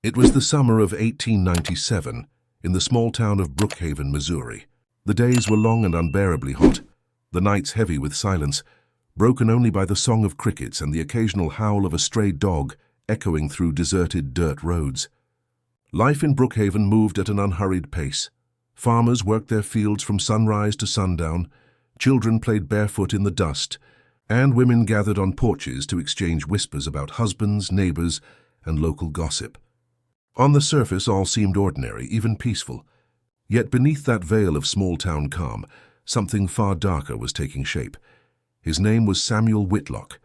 It was the summer of 1897 in the small town of Brookhaven, Missouri. The days were long and unbearably hot, the nights heavy with silence, broken only by the song of crickets and the occasional howl of a stray dog echoing through deserted dirt roads. Life in Brookhaven moved at an unhurried pace. Farmers worked their fields from sunrise to sundown, children played barefoot in the dust, and women gathered on porches to exchange whispers about husbands, neighbors, and local gossip. On the surface, all seemed ordinary, even peaceful. Yet beneath that veil of small-town calm, something far darker was taking shape. His name was Samuel Whitlock.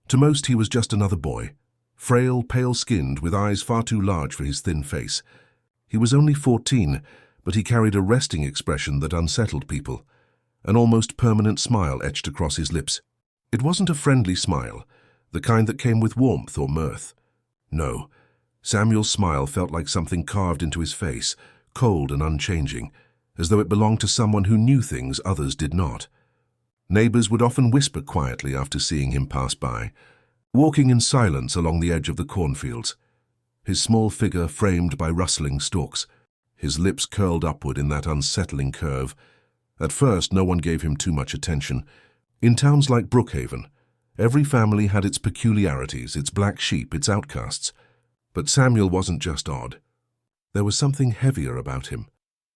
To most, he was just another boy, frail, pale-skinned, with eyes far too large for his thin face. He was only 14, but he carried a resting expression that unsettled people, an almost permanent smile etched across his lips. It wasn't a friendly smile, the kind that came with warmth or mirth. No, Samuel's smile felt like something carved into his face, cold and unchanging, as though it belonged to someone who knew things others did not. Neighbors would often whisper quietly after seeing him pass by, walking in silence along the edge of the cornfields, his small figure framed by rustling stalks, his lips curled upward in that unsettling curve. At first, no one gave him too much attention. In towns like Brookhaven, every family had its peculiarities, its black sheep, its outcasts. But Samuel wasn't just odd. There was something heavier about him,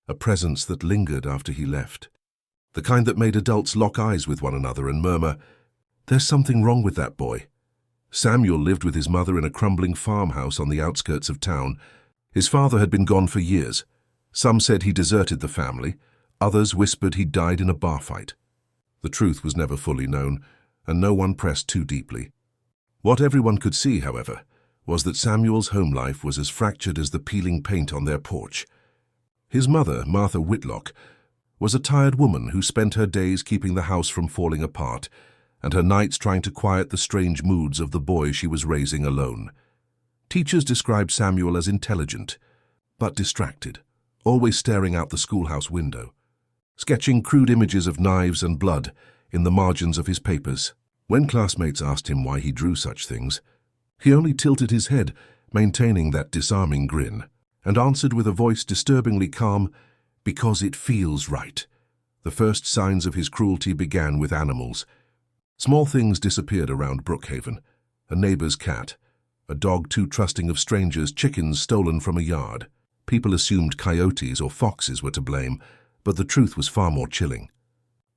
a presence that lingered after he left. The kind that made adults lock eyes with one another and murmur, "There's something wrong with that boy." Samuel lived with his mother in a crumbling farmhouse on the outskirts of town. His father had been gone for years. Some said he deserted the family, others whispered he died in a bar fight. The truth was never fully known, and no one pressed too deeply. What everyone could see, however, was that Samuel's home life was as fractured as the peeling paint on their porch. His mother, Martha Whitlock, was a tired woman who spent her days keeping the house from falling apart, and her nights trying to quiet the strange moods of the boy she was raising alone. Teachers described Samuel as intelligent, but distracted, always staring out the schoolhouse window, sketching crude images of knives and blood in the margins of his papers. When classmates asked him why he drew such things, he only tilted his head, maintaining that disarming grin, and answered with a voice disturbingly calm, "Because it feels right." The first signs of his cruelty began with animals. Small things disappeared around Brookhaven: a neighbor's cat, a dog too trusting of strangers, chickens stolen from a yard. People assumed coyotes or foxes were to blame, but the truth was far more chilling.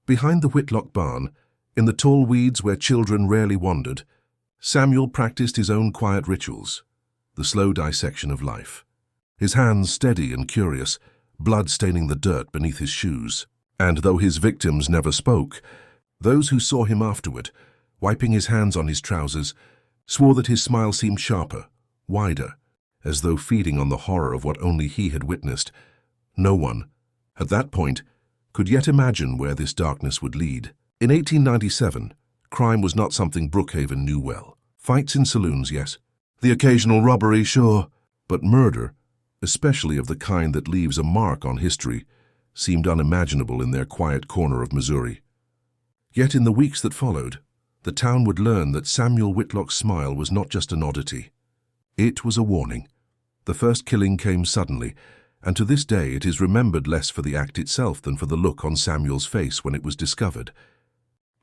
Behind the Whitlock barn, in the tall weeds where children rarely wandered, Samuel practiced his own quiet rituals, the slow dissection of life. His hands steady and curious, blood staining the dirt beneath his shoes. And though his victims never spoke, those who saw him afterward, wiping his hands on his trousers, swore that his smile seemed sharper, wider, as though feeding on the horror of what only he had witnessed. No one, at that point, could yet imagine where this darkness would lead. In 1897, crime was not something Brookhaven knew well. Fights in saloons, yes. The occasional robbery, sure. But murder, especially of the kind that leaves a mark on history, seemed unimaginable in their quiet corner of Missouri. Yet in the weeks that followed, the town would learn that Samuel Whitlock's smile was not just an oddity. It was a warning. The first killing came suddenly, and to this day it is remembered less for the act itself than for the look on Samuel's face when it was discovered.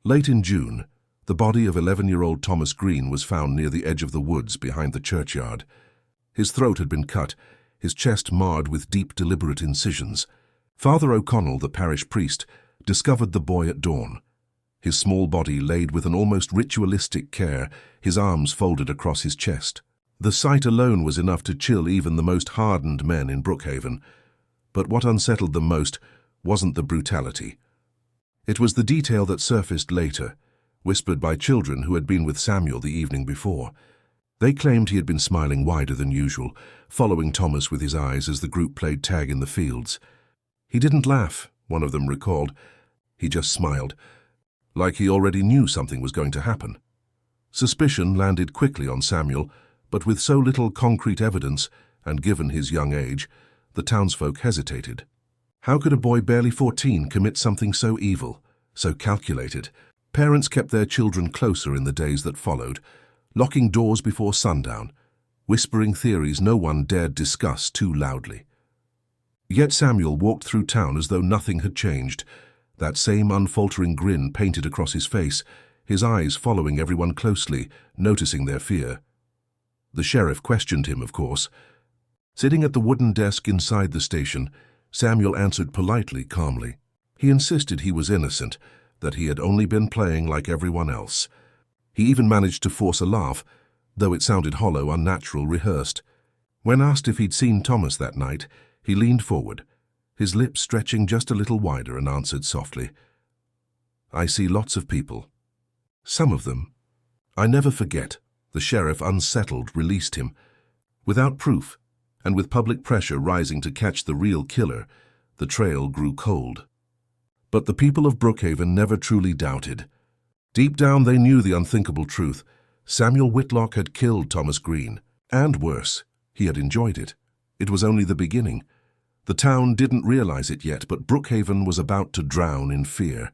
Late in June, the body of 11-year-old Thomas Green was found near the edge of the woods behind the churchyard. His throat had been cut, his chest marred with deep, deliberate incisions. Father O'Connell, the parish priest, discovered the boy at dawn. His small body laid with an almost ritualistic care, his arms folded across his chest. The sight alone was enough to chill even the most hardened men in Brookhaven. But what unsettled them most wasn't the brutality. It was the detail that surfaced later, whispered by children who had been with Samuel the evening before. They claimed he had been smiling wider than usual, following Thomas with his eyes as the group played tag in the fields. He didn't laugh, one of them recalled. He just smiled, like he already knew something was going to happen. Suspicion landed quickly on Samuel, but with so little concrete evidence, and given his young age, the townsfolk hesitated. How could a boy barely 14 commit something so evil, so calculated? Parents kept their children closer in the days that followed, locking doors before sundown, whispering theories no one dared discuss too loudly. Yet Samuel walked through town as though nothing had changed, that same unfaltering grin painted across his face, his eyes following everyone closely, noticing their fear. The sheriff questioned him, of course. Sitting at the wooden desk inside the station, Samuel answered politely, calmly. He insisted he was innocent, that he had only been playing like everyone else. He even managed to force a laugh, though it sounded hollow, unnatural, rehearsed. When asked if he'd seen Thomas that night, he leaned forward, his lips stretching just a little wider, and answered softly, "I see lots of people. Some of them I never forget." The sheriff, unsettled, released him. Without proof, and with public pressure rising to catch the real killer, the trail grew cold. But the people of Brookhaven never truly doubted. Deep down they knew the unthinkable truth. Samuel Whitlock had killed Thomas Green, and worse, he had enjoyed it. It was only the beginning. The town didn't realize it yet, but Brookhaven was about to drown in fear.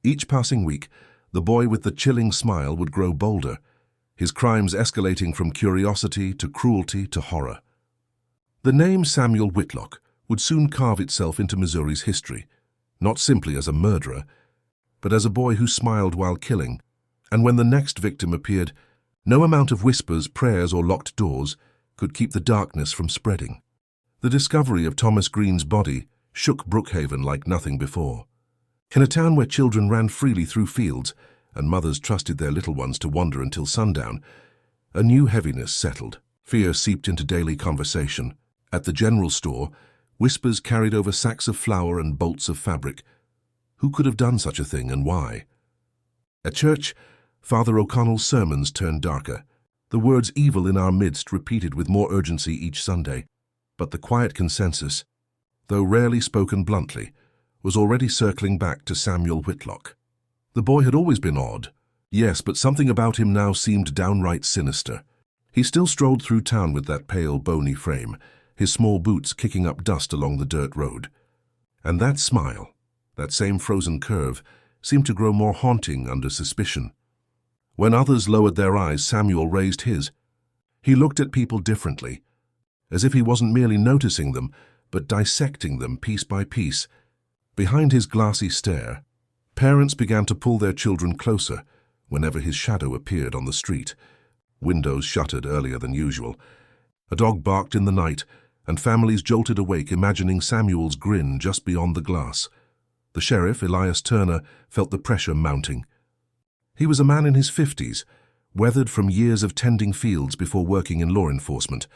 Each passing week, the boy with the chilling smile would grow bolder, his crimes escalating from curiosity to cruelty to horror. The name Samuel Whitlock would soon carve itself into Missouri's history, not simply as a murderer, but as a boy who smiled while killing, and when the next victim appeared, no amount of whispers, prayers, or locked doors could keep the darkness from spreading. The discovery of Thomas Green's body shook Brookhaven like nothing before. In a town where children ran freely through fields, and mothers trusted their little ones to wander until sundown, a new heaviness settled. Fear seeped into daily conversation. At the general store, whispers carried over sacks of flour and bolts of fabric. Who could have done such a thing, and why? At church, Father O'Connell's sermons turned darker, the words "evil in our midst" repeated with more urgency each Sunday. But the quiet consensus, though rarely spoken bluntly, was already circling back to Samuel Whitlock. The boy had always been odd, yes, but something about him now seemed downright sinister. He still strolled through town with that pale, bony frame, his small boots kicking up dust along the dirt road. And that smile, that same frozen curve, seemed to grow more haunting under suspicion. When others lowered their eyes, Samuel raised his. He looked at people differently, as if he wasn't merely noticing them, but dissecting them piece by piece. Behind his glassy stare, parents began to pull their children closer whenever his shadow appeared on the street. Windows shuttered earlier than usual. A dog barked in the night, and families jolted awake, imagining Samuel's grin just beyond the glass. The sheriff, Elias Turner, felt the pressure mounting. He was a man in his 50s, weathered from years of tending fields before working in law enforcement.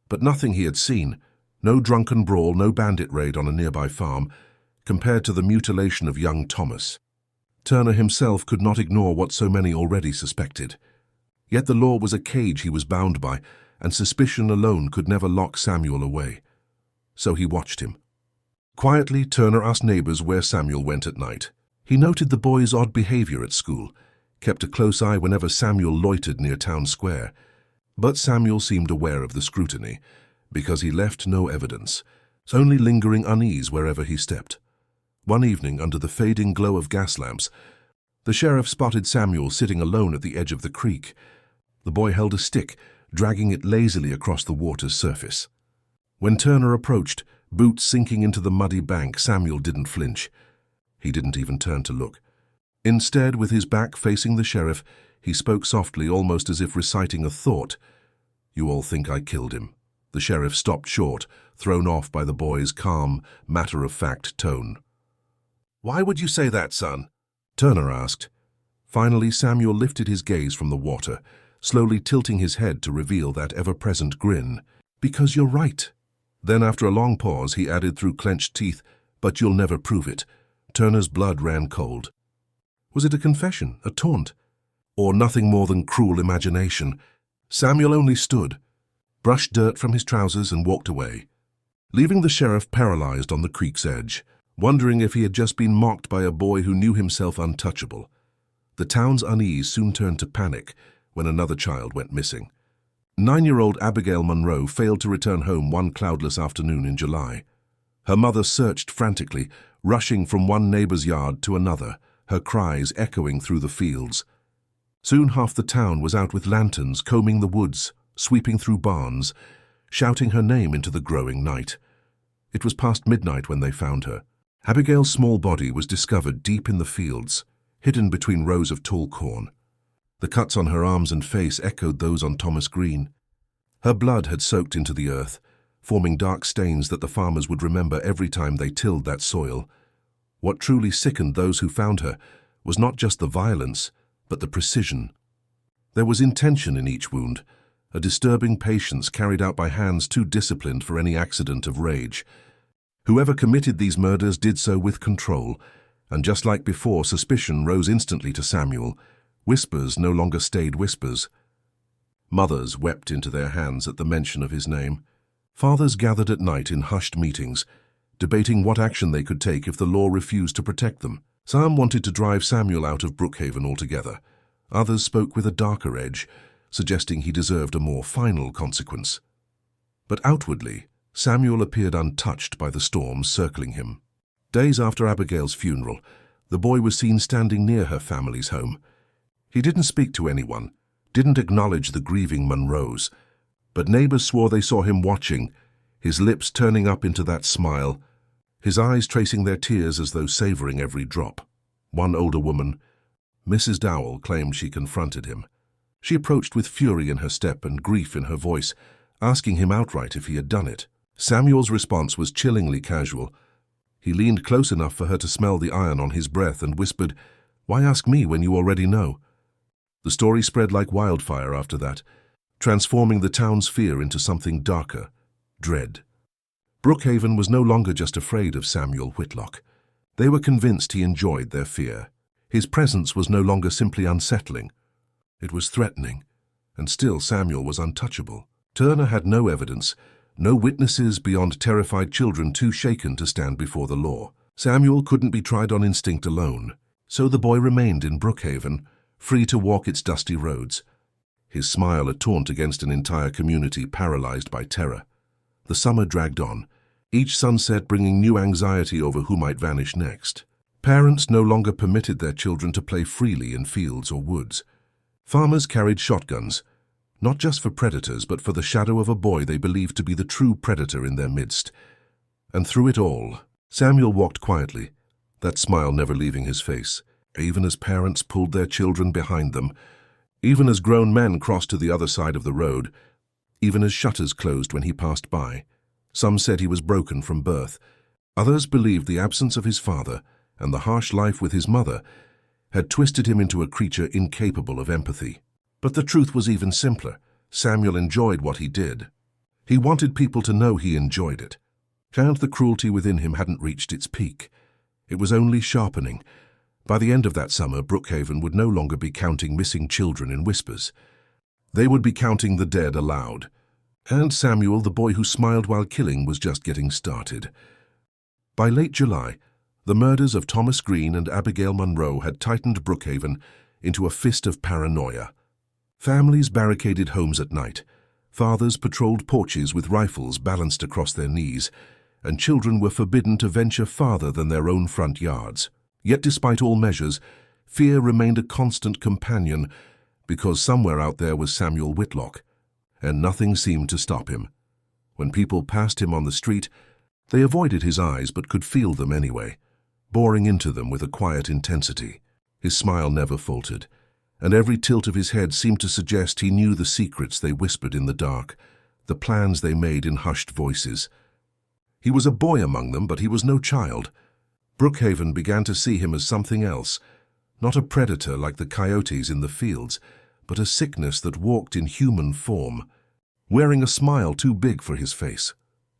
But nothing he had seen, no drunken brawl, no bandit raid on a nearby farm, compared to the mutilation of young Thomas. Turner himself could not ignore what so many already suspected. Yet the law was a cage he was bound by, and suspicion alone could never lock Samuel away. So he watched him. Quietly, Turner asked neighbors where Samuel went at night. He noted the boy's odd behavior at school, kept a close eye whenever Samuel loitered near town square. But Samuel seemed aware of the scrutiny, because he left no evidence, only lingering unease wherever he stepped. One evening, under the fading glow of gas lamps, the sheriff spotted Samuel sitting alone at the edge of the creek. The boy held a stick, dragging it lazily across the water's surface. When Turner approached, boots sinking into the muddy bank, Samuel didn't flinch. He didn't even turn to look. Instead, with his back facing the sheriff, he spoke softly, almost as if reciting a thought. "You all think I killed him." The sheriff stopped short, thrown off by the boy's calm, matter-of-fact tone. "Why would you say that, son?" Turner asked. Finally, Samuel lifted his gaze from the water, slowly tilting his head to reveal that ever-present grin. "Because you're right." Then, after a long pause, he added through clenched teeth, "But you'll never prove it." Turner's blood ran cold. Was it a confession, a taunt, or nothing more than cruel imagination? Samuel only stood, brushed dirt from his trousers, and walked away, leaving the sheriff paralyzed on the creek's edge, wondering if he had just been mocked by a boy who knew himself untouchable. The town's unease soon turned to panic when another child went missing. 9-year-old Abigail Monroe failed to return home one cloudless afternoon in July. Her mother searched frantically, rushing from one neighbor's yard to another, her cries echoing through the fields. Soon half the town was out with lanterns, combing the woods, sweeping through barns, shouting her name into the growing night. It was past midnight when they found her. Abigail's small body was discovered deep in the fields, hidden between rows of tall corn. The cuts on her arms and face echoed those on Thomas Green. Her blood had soaked into the earth, forming dark stains that the farmers would remember every time they tilled that soil. What truly sickened those who found her was not just the violence, but the precision. There was intention in each wound, a disturbing patience carried out by hands too disciplined for any accident of rage. Whoever committed these murders did so with control, and just like before, suspicion rose instantly to Samuel. Whispers no longer stayed whispers. Mothers wept into their hands at the mention of his name. Fathers gathered at night in hushed meetings, debating what action they could take if the law refused to protect them. Some wanted to drive Samuel out of Brookhaven altogether. Others spoke with a darker edge, suggesting he deserved a more final consequence. But outwardly, Samuel appeared untouched by the storms circling him. Days after Abigail's funeral, the boy was seen standing near her family's home. He didn't speak to anyone, didn't acknowledge the grieving Munros, but neighbors swore they saw him watching, his lips turning up into that smile, his eyes tracing their tears as though savoring every drop. One older woman, Mrs. Dowell, claimed she confronted him. She approached with fury in her step and grief in her voice, asking him outright if he had done it. Samuel's response was chillingly casual. He leaned close enough for her to smell the iron on his breath and whispered, "Why ask me when you already know?" The story spread like wildfire after that, transforming the town's fear into something darker, dread. Brookhaven was no longer just afraid of Samuel Whitlock. They were convinced he enjoyed their fear. His presence was no longer simply unsettling. It was threatening, and still Samuel was untouchable. Turner had no evidence, no witnesses beyond terrified children too shaken to stand before the law. Samuel couldn't be tried on instinct alone, so the boy remained in Brookhaven, free to walk its dusty roads, his smile a taunt against an entire community paralyzed by terror. The summer dragged on, each sunset bringing new anxiety over who might vanish next. Parents no longer permitted their children to play freely in fields or woods. Farmers carried shotguns, not just for predators, but for the shadow of a boy they believed to be the true predator in their midst. And through it all, Samuel walked quietly, that smile never leaving his face, even as parents pulled their children behind them, even as grown men crossed to the other side of the road, even as shutters closed when he passed by. Some said he was broken from birth. Others believed the absence of his father and the harsh life with his mother had twisted him into a creature incapable of empathy. But the truth was even simpler. Samuel enjoyed what he did. He wanted people to know he enjoyed it. And the cruelty within him hadn't reached its peak. It was only sharpening. By the end of that summer, Brookhaven would no longer be counting missing children in whispers. They would be counting the dead aloud. And Samuel, the boy who smiled while killing, was just getting started. By late July, the murders of Thomas Green and Abigail Munro had tightened Brookhaven into a fist of paranoia. Families barricaded homes at night. Fathers patrolled porches with rifles balanced across their knees, and children were forbidden to venture farther than their own front yards. Yet despite all measures, fear remained a constant companion, because somewhere out there was Samuel Whitlock, and nothing seemed to stop him. When people passed him on the street, they avoided his eyes but could feel them anyway, boring into them with a quiet intensity. His smile never faltered, and every tilt of his head seemed to suggest he knew the secrets they whispered in the dark, the plans they made in hushed voices. He was a boy among them, but he was no child. Brookhaven began to see him as something else, not a predator like the coyotes in the fields, but a sickness that walked in human form, wearing a smile too big for his face.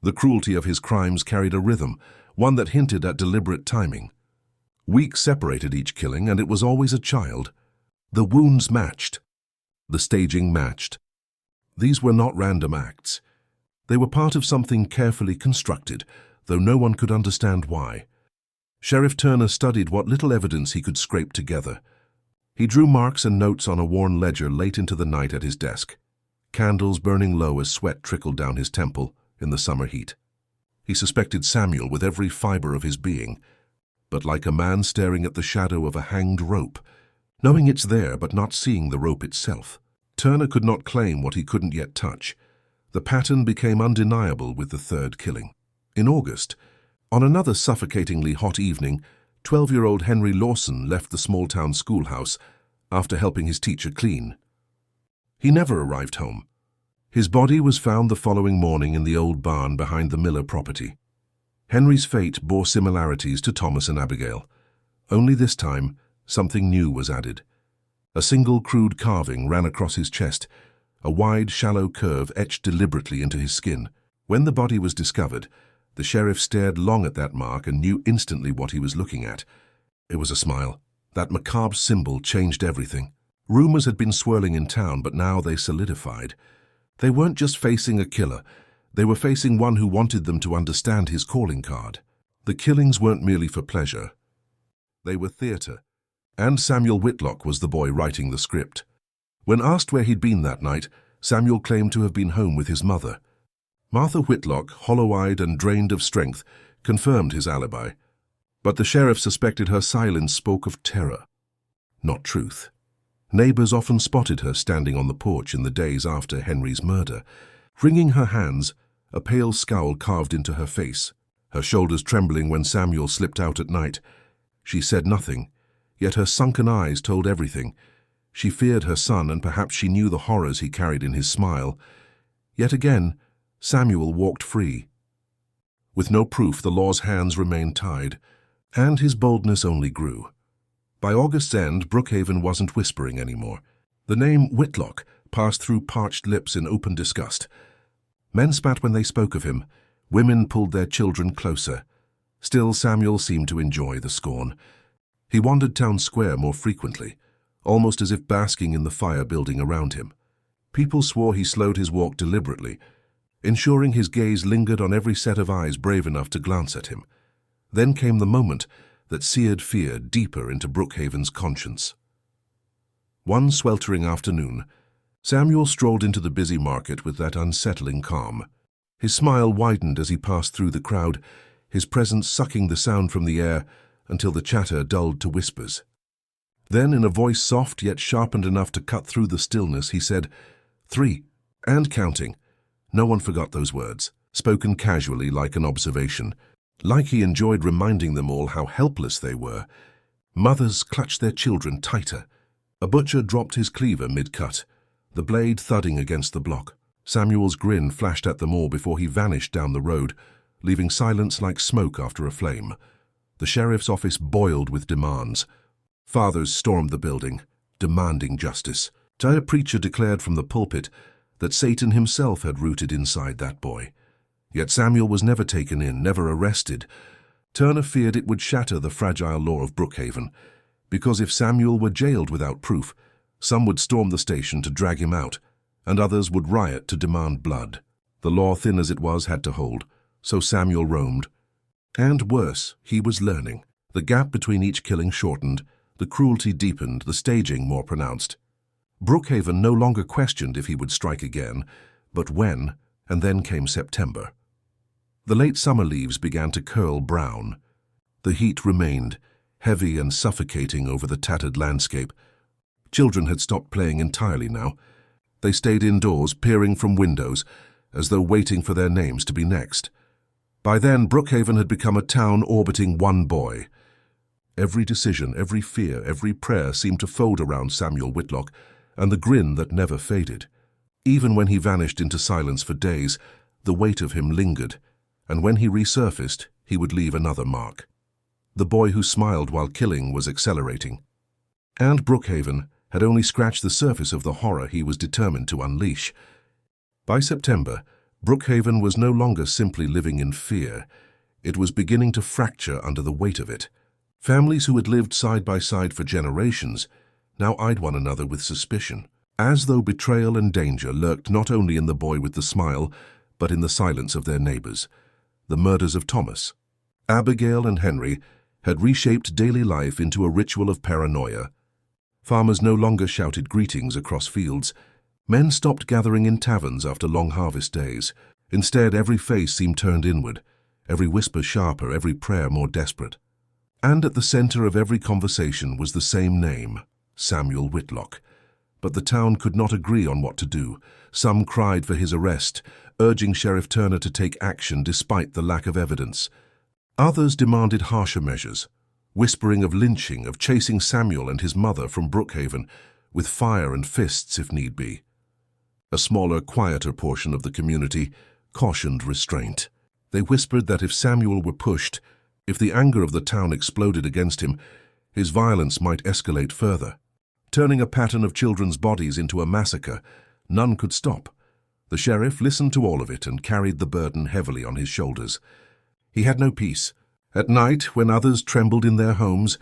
The cruelty of his crimes carried a rhythm, one that hinted at deliberate timing. Weeks separated each killing, and it was always a child. The wounds matched. The staging matched. These were not random acts. They were part of something carefully constructed, though no one could understand why. Sheriff Turner studied what little evidence he could scrape together. He drew marks and notes on a worn ledger late into the night at his desk, candles burning low as sweat trickled down his temple in the summer heat. He suspected Samuel with every fiber of his being, but like a man staring at the shadow of a hanged rope, knowing it's there but not seeing the rope itself. Turner could not claim what he couldn't yet touch. The pattern became undeniable with the third killing. In August, on another suffocatingly hot evening, 12-year-old Henry Lawson left the small-town schoolhouse after helping his teacher clean. He never arrived home. His body was found the following morning in the old barn behind the Miller property. Henry's fate bore similarities to Thomas and Abigail. Only this time, something new was added. A single crude carving ran across his chest, a wide, shallow curve etched deliberately into his skin. When the body was discovered, the sheriff stared long at that mark and knew instantly what he was looking at. It was a smile. That macabre symbol changed everything. Rumors had been swirling in town, but now they solidified. They weren't just facing a killer. They were facing one who wanted them to understand his calling card. The killings weren't merely for pleasure. They were theater. And Samuel Whitlock was the boy writing the script. When asked where he'd been that night, Samuel claimed to have been home with his mother. Martha Whitlock, hollow-eyed and drained of strength, confirmed his alibi. But the sheriff suspected her silence spoke of terror, not truth. Neighbors often spotted her standing on the porch in the days after Henry's murder, wringing her hands, a pale scowl carved into her face, her shoulders trembling when Samuel slipped out at night. She said nothing, yet her sunken eyes told everything. She feared her son, and perhaps she knew the horrors he carried in his smile. Yet again, Samuel walked free. With no proof, the law's hands remained tied, and his boldness only grew. By August's end, Brookhaven wasn't whispering anymore. The name Whitlock passed through parched lips in open disgust. Men spat when they spoke of him. Women pulled their children closer. Still, Samuel seemed to enjoy the scorn. He wandered town square more frequently, almost as if basking in the fire building around him. People swore he slowed his walk deliberately, ensuring his gaze lingered on every set of eyes brave enough to glance at him. Then came the moment that seared fear deeper into Brookhaven's conscience. One sweltering afternoon, Samuel strolled into the busy market with that unsettling calm. His smile widened as he passed through the crowd, his presence sucking the sound from the air until the chatter dulled to whispers. Then, in a voice soft yet sharpened enough to cut through the stillness, he said, "3, and counting." No one forgot those words, spoken casually like an observation, like he enjoyed reminding them all how helpless they were. Mothers clutched their children tighter. A butcher dropped his cleaver mid-cut, the blade thudding against the block. Samuel's grin flashed at them all before he vanished down the road, leaving silence like smoke after a flame. The sheriff's office boiled with demands. Fathers stormed the building, demanding justice. A preacher declared from the pulpit that Satan himself had rooted inside that boy. Yet Samuel was never taken in, never arrested. Turner feared it would shatter the fragile law of Brookhaven, because if Samuel were jailed without proof, some would storm the station to drag him out, and others would riot to demand blood. The law, thin as it was, had to hold, so Samuel roamed. And worse, he was learning. The gap between each killing shortened, the cruelty deepened, the staging more pronounced. Brookhaven no longer questioned if he would strike again, but when, and then came September. The late summer leaves began to curl brown. The heat remained, heavy and suffocating over the tattered landscape. Children had stopped playing entirely now. They stayed indoors, peering from windows, as though waiting for their names to be next. By then, Brookhaven had become a town orbiting one boy. Every decision, every fear, every prayer seemed to fold around Samuel Whitlock, and the grin that never faded. Even when he vanished into silence for days, the weight of him lingered, and when he resurfaced, he would leave another mark. The boy who smiled while killing was accelerating. And Brookhaven had only scratched the surface of the horror he was determined to unleash. By September, Brookhaven was no longer simply living in fear. It was beginning to fracture under the weight of it. Families who had lived side by side for generations now eyed one another with suspicion, as though betrayal and danger lurked not only in the boy with the smile, but in the silence of their neighbors. The murders of Thomas, Abigail, and Henry had reshaped daily life into a ritual of paranoia. Farmers no longer shouted greetings across fields. Men stopped gathering in taverns after long harvest days. Instead, every face seemed turned inward, every whisper sharper, every prayer more desperate. And at the center of every conversation was the same name, Samuel Whitlock. But the town could not agree on what to do. Some cried for his arrest, urging Sheriff Turner to take action despite the lack of evidence. Others demanded harsher measures, whispering of lynching, of chasing Samuel and his mother from Brookhaven, with fire and fists if need be. A smaller, quieter portion of the community cautioned restraint. They whispered that if Samuel were pushed, if the anger of the town exploded against him, his violence might escalate further. Turning a pattern of children's bodies into a massacre, none could stop. The sheriff listened to all of it and carried the burden heavily on his shoulders. He had no peace. At night, when others trembled in their homes,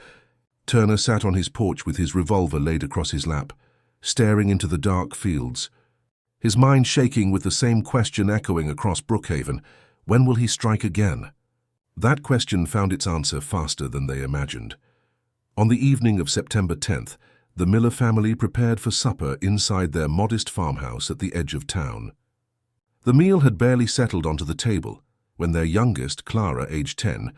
Turner sat on his porch with his revolver laid across his lap, staring into the dark fields, his mind shaking with the same question echoing across Brookhaven: when will he strike again? That question found its answer faster than they imagined. On the evening of September 10th, the Miller family prepared for supper inside their modest farmhouse at the edge of town. The meal had barely settled onto the table when their youngest, Clara, aged 10,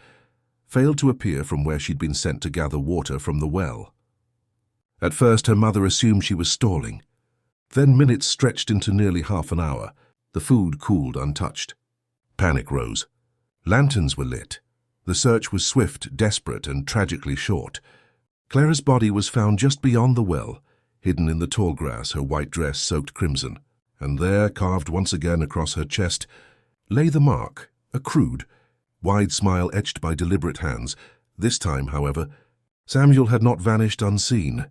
failed to appear from where she'd been sent to gather water from the well. At first, her mother assumed she was stalling. Then minutes stretched into nearly half an hour. The food cooled untouched. Panic rose. Lanterns were lit. The search was swift, desperate, and tragically short. Clara's body was found just beyond the well, hidden in the tall grass, her white dress soaked crimson. And there, carved once again across her chest, lay the mark, a crude, wide smile etched by deliberate hands. This time, however, Samuel had not vanished unseen.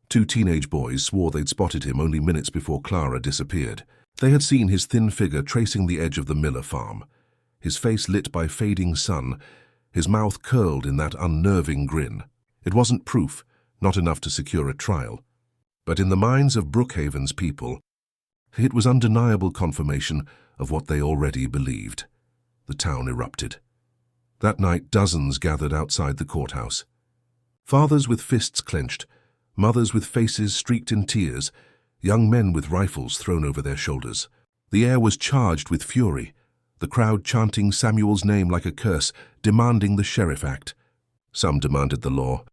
Two teenage boys swore they'd spotted him only minutes before Clara disappeared. They had seen his thin figure tracing the edge of the Miller farm, his face lit by fading sun, his mouth curled in that unnerving grin. It wasn't proof, not enough to secure a trial. But in the minds of Brookhaven's people, it was undeniable confirmation of what they already believed. The town erupted. That night, dozens gathered outside the courthouse. Fathers with fists clenched, mothers with faces streaked in tears, young men with rifles thrown over their shoulders. The air was charged with fury, the crowd chanting Samuel's name like a curse, demanding the sheriff act. Some demanded the law.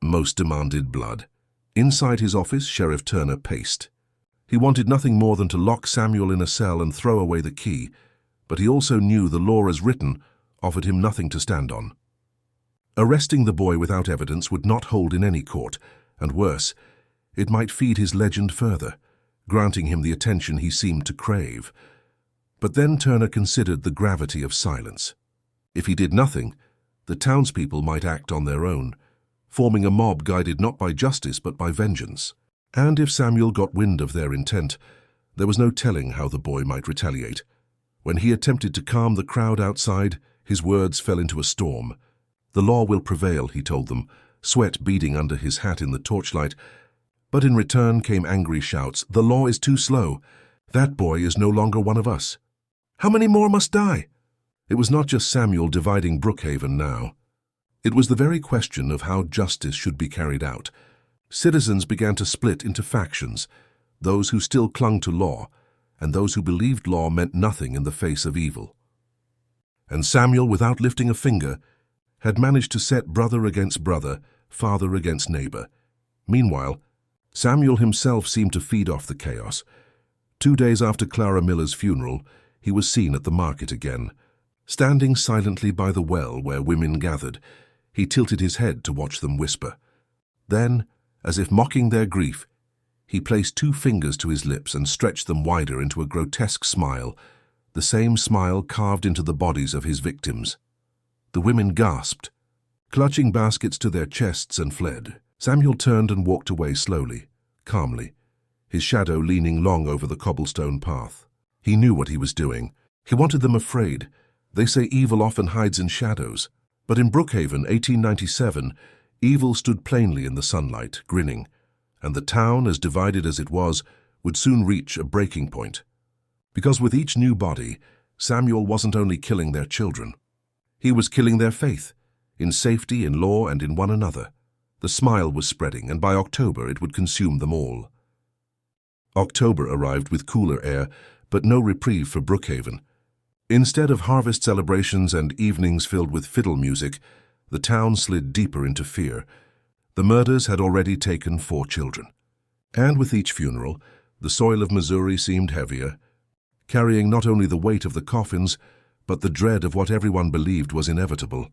Most demanded blood. Inside his office, Sheriff Turner paced. He wanted nothing more than to lock Samuel in a cell and throw away the key, but he also knew the law as written offered him nothing to stand on. Arresting the boy without evidence would not hold in any court, and worse, it might feed his legend further, granting him the attention he seemed to crave. But then Turner considered the gravity of silence. If he did nothing, the townspeople might act on their own, forming a mob guided not by justice but by vengeance. And if Samuel got wind of their intent, there was no telling how the boy might retaliate. When he attempted to calm the crowd outside, his words fell into a storm. The law will prevail, he told them, sweat beading under his hat in the torchlight. But in return came angry shouts. The law is too slow. That boy is no longer one of us. How many more must die? It was not just Samuel dividing Brookhaven now. It was the very question of how justice should be carried out. Citizens began to split into factions, those who still clung to law, and those who believed law meant nothing in the face of evil. And Samuel, without lifting a finger, had managed to set brother against brother, father against neighbor. Meanwhile, Samuel himself seemed to feed off the chaos. 2 days after Clara Miller's funeral, he was seen at the market again. Standing silently by the well where women gathered, he tilted his head to watch them whisper. Then, as if mocking their grief, he placed 2 fingers to his lips and stretched them wider into a grotesque smile, the same smile carved into the bodies of his victims. The women gasped, clutching baskets to their chests, and fled. Samuel turned and walked away slowly, calmly, his shadow leaning long over the cobblestone path. He knew what he was doing. He wanted them afraid. They say evil often hides in shadows. But in Brookhaven, 1897, evil stood plainly in the sunlight, grinning, and the town, as divided as it was, would soon reach a breaking point. Because with each new body, Samuel wasn't only killing their children. He was killing their faith, in safety, in law, and in one another. The smile was spreading, and by October it would consume them all. October arrived with cooler air, but no reprieve for Brookhaven. Instead of harvest celebrations and evenings filled with fiddle music, the town slid deeper into fear. The murders had already taken 4 children. And with each funeral, the soil of Missouri seemed heavier, carrying not only the weight of the coffins, but the dread of what everyone believed was inevitable.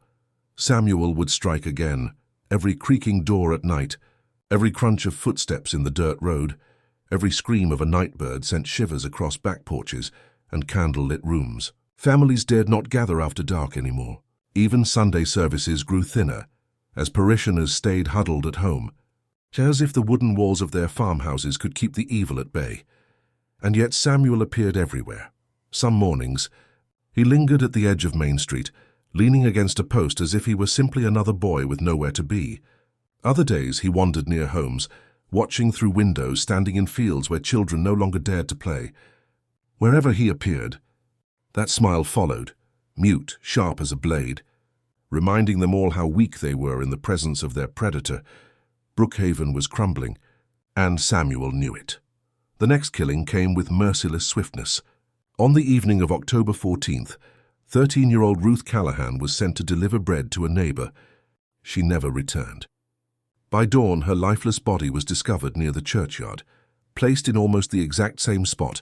Samuel would strike again, every creaking door at night, every crunch of footsteps in the dirt road, every scream of a night bird sent shivers across back porches and candle-lit rooms. Families dared not gather after dark anymore. Even Sunday services grew thinner, as parishioners stayed huddled at home, as if the wooden walls of their farmhouses could keep the evil at bay. And yet Samuel appeared everywhere. Some mornings, he lingered at the edge of Main Street, leaning against a post as if he were simply another boy with nowhere to be. Other days he wandered near homes, watching through windows, standing in fields where children no longer dared to play. Wherever he appeared, that smile followed, mute, sharp as a blade, reminding them all how weak they were in the presence of their predator. Brookhaven was crumbling, and Samuel knew it. The next killing came with merciless swiftness. On the evening of October 14th, 13-year-old Ruth Callahan was sent to deliver bread to a neighbor. She never returned. By dawn, her lifeless body was discovered near the churchyard, placed in almost the exact same spot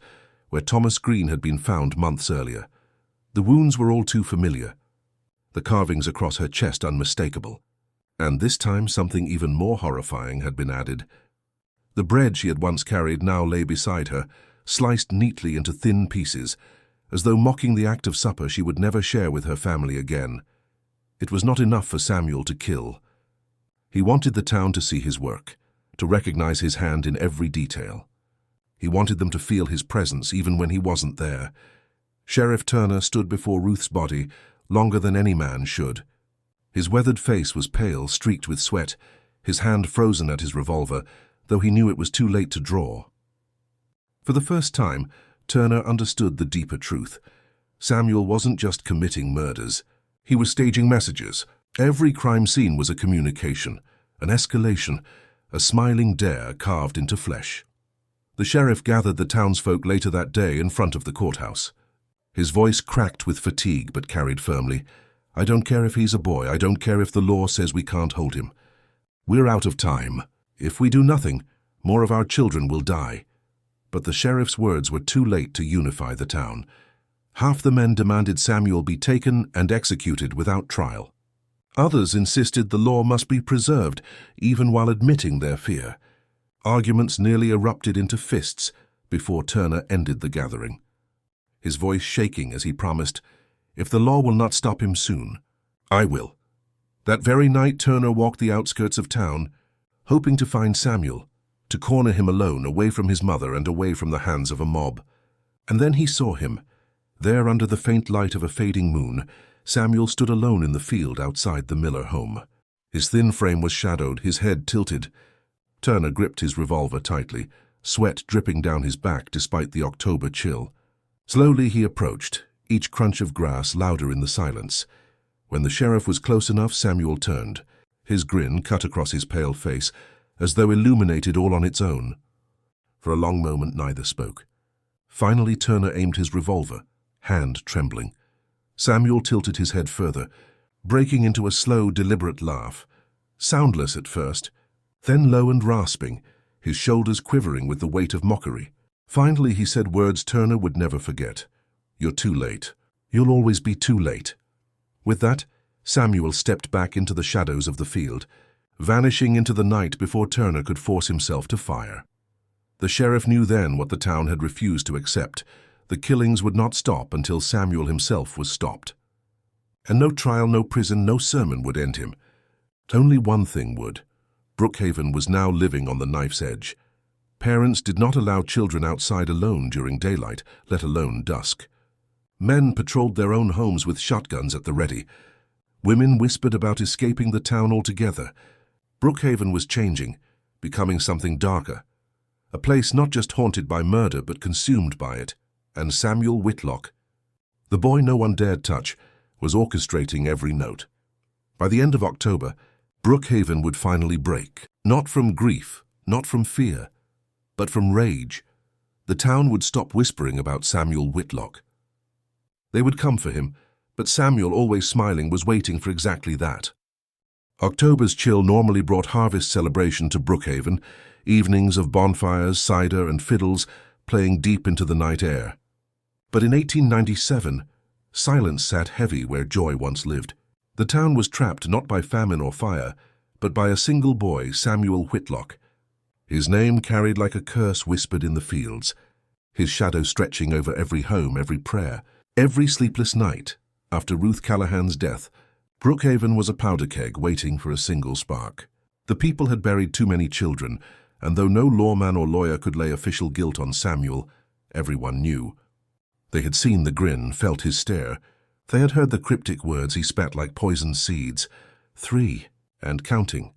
where Thomas Green had been found months earlier. The wounds were all too familiar, the carvings across her chest unmistakable. And this time something even more horrifying had been added. The bread she had once carried now lay beside her, sliced neatly into thin pieces, as though mocking the act of supper she would never share with her family again. It was not enough for Samuel to kill. He wanted the town to see his work, to recognize his hand in every detail. He wanted them to feel his presence even when he wasn't there. Sheriff Turner stood before Ruth's body longer than any man should. His weathered face was pale, streaked with sweat, his hand frozen at his revolver, though he knew it was too late to draw. For the first time, Turner understood the deeper truth. Samuel wasn't just committing murders. He was staging messages. Every crime scene was a communication, an escalation, a smiling dare carved into flesh. The sheriff gathered the townsfolk later that day in front of the courthouse. His voice cracked with fatigue but carried firmly. "I don't care if he's a boy. I don't care if the law says we can't hold him. We're out of time. If we do nothing, more of our children will die." But the sheriff's words were too late to unify the town. Half the men demanded Samuel be taken and executed without trial. Others insisted the law must be preserved, even while admitting their fear. Arguments nearly erupted into fists before Turner ended the gathering, his voice shaking as he promised, "If the law will not stop him soon, I will." That very night, Turner walked the outskirts of town, hoping to find Samuel, to corner him alone, away from his mother and away from the hands of a mob. And then he saw him. There, under the faint light of a fading moon, Samuel stood alone in the field outside the Miller home. His thin frame was shadowed, his head tilted. Turner gripped his revolver tightly, sweat dripping down his back despite the October chill. Slowly he approached, each crunch of grass louder in the silence. When the sheriff was close enough, Samuel turned. His grin cut across his pale face, as though illuminated all on its own. For a long moment neither spoke. Finally Turner aimed his revolver, hand trembling. Samuel tilted his head further, breaking into a slow, deliberate laugh. Soundless at first, then low and rasping, his shoulders quivering with the weight of mockery. Finally he said words Turner would never forget. "You're too late. You'll always be too late." With that, Samuel stepped back into the shadows of the field, vanishing into the night before Turner could force himself to fire. The sheriff knew then what the town had refused to accept. The killings would not stop until Samuel himself was stopped. And no trial, no prison, no sermon would end him. Only one thing would. Brookhaven was now living on the knife's edge. Parents did not allow children outside alone during daylight, let alone dusk. Men patrolled their own homes with shotguns at the ready. Women whispered about escaping the town altogether. Brookhaven was changing, becoming something darker. A place not just haunted by murder but consumed by it. And Samuel Whitlock, the boy no one dared touch, was orchestrating every note. By the end of October, Brookhaven would finally break. Not from grief, not from fear, but from rage. The town would stop whispering about Samuel Whitlock. They would come for him, but Samuel, always smiling, was waiting for exactly that. October's chill normally brought harvest celebration to Brookhaven. evenings of bonfires, cider, and fiddles playing deep into the night air. But in 1897, silence sat heavy where joy once lived. The town was trapped not by famine or fire, but by a single boy, Samuel Whitlock. His name carried like a curse whispered in the fields, his shadow stretching over every home, every prayer. Every sleepless night, after Ruth Callahan's death, Brookhaven was a powder keg waiting for a single spark. The people had buried too many children, and though no lawman or lawyer could lay official guilt on Samuel, everyone knew. They had seen the grin, felt his stare. They had heard the cryptic words he spat like poisoned seeds. 3, and counting.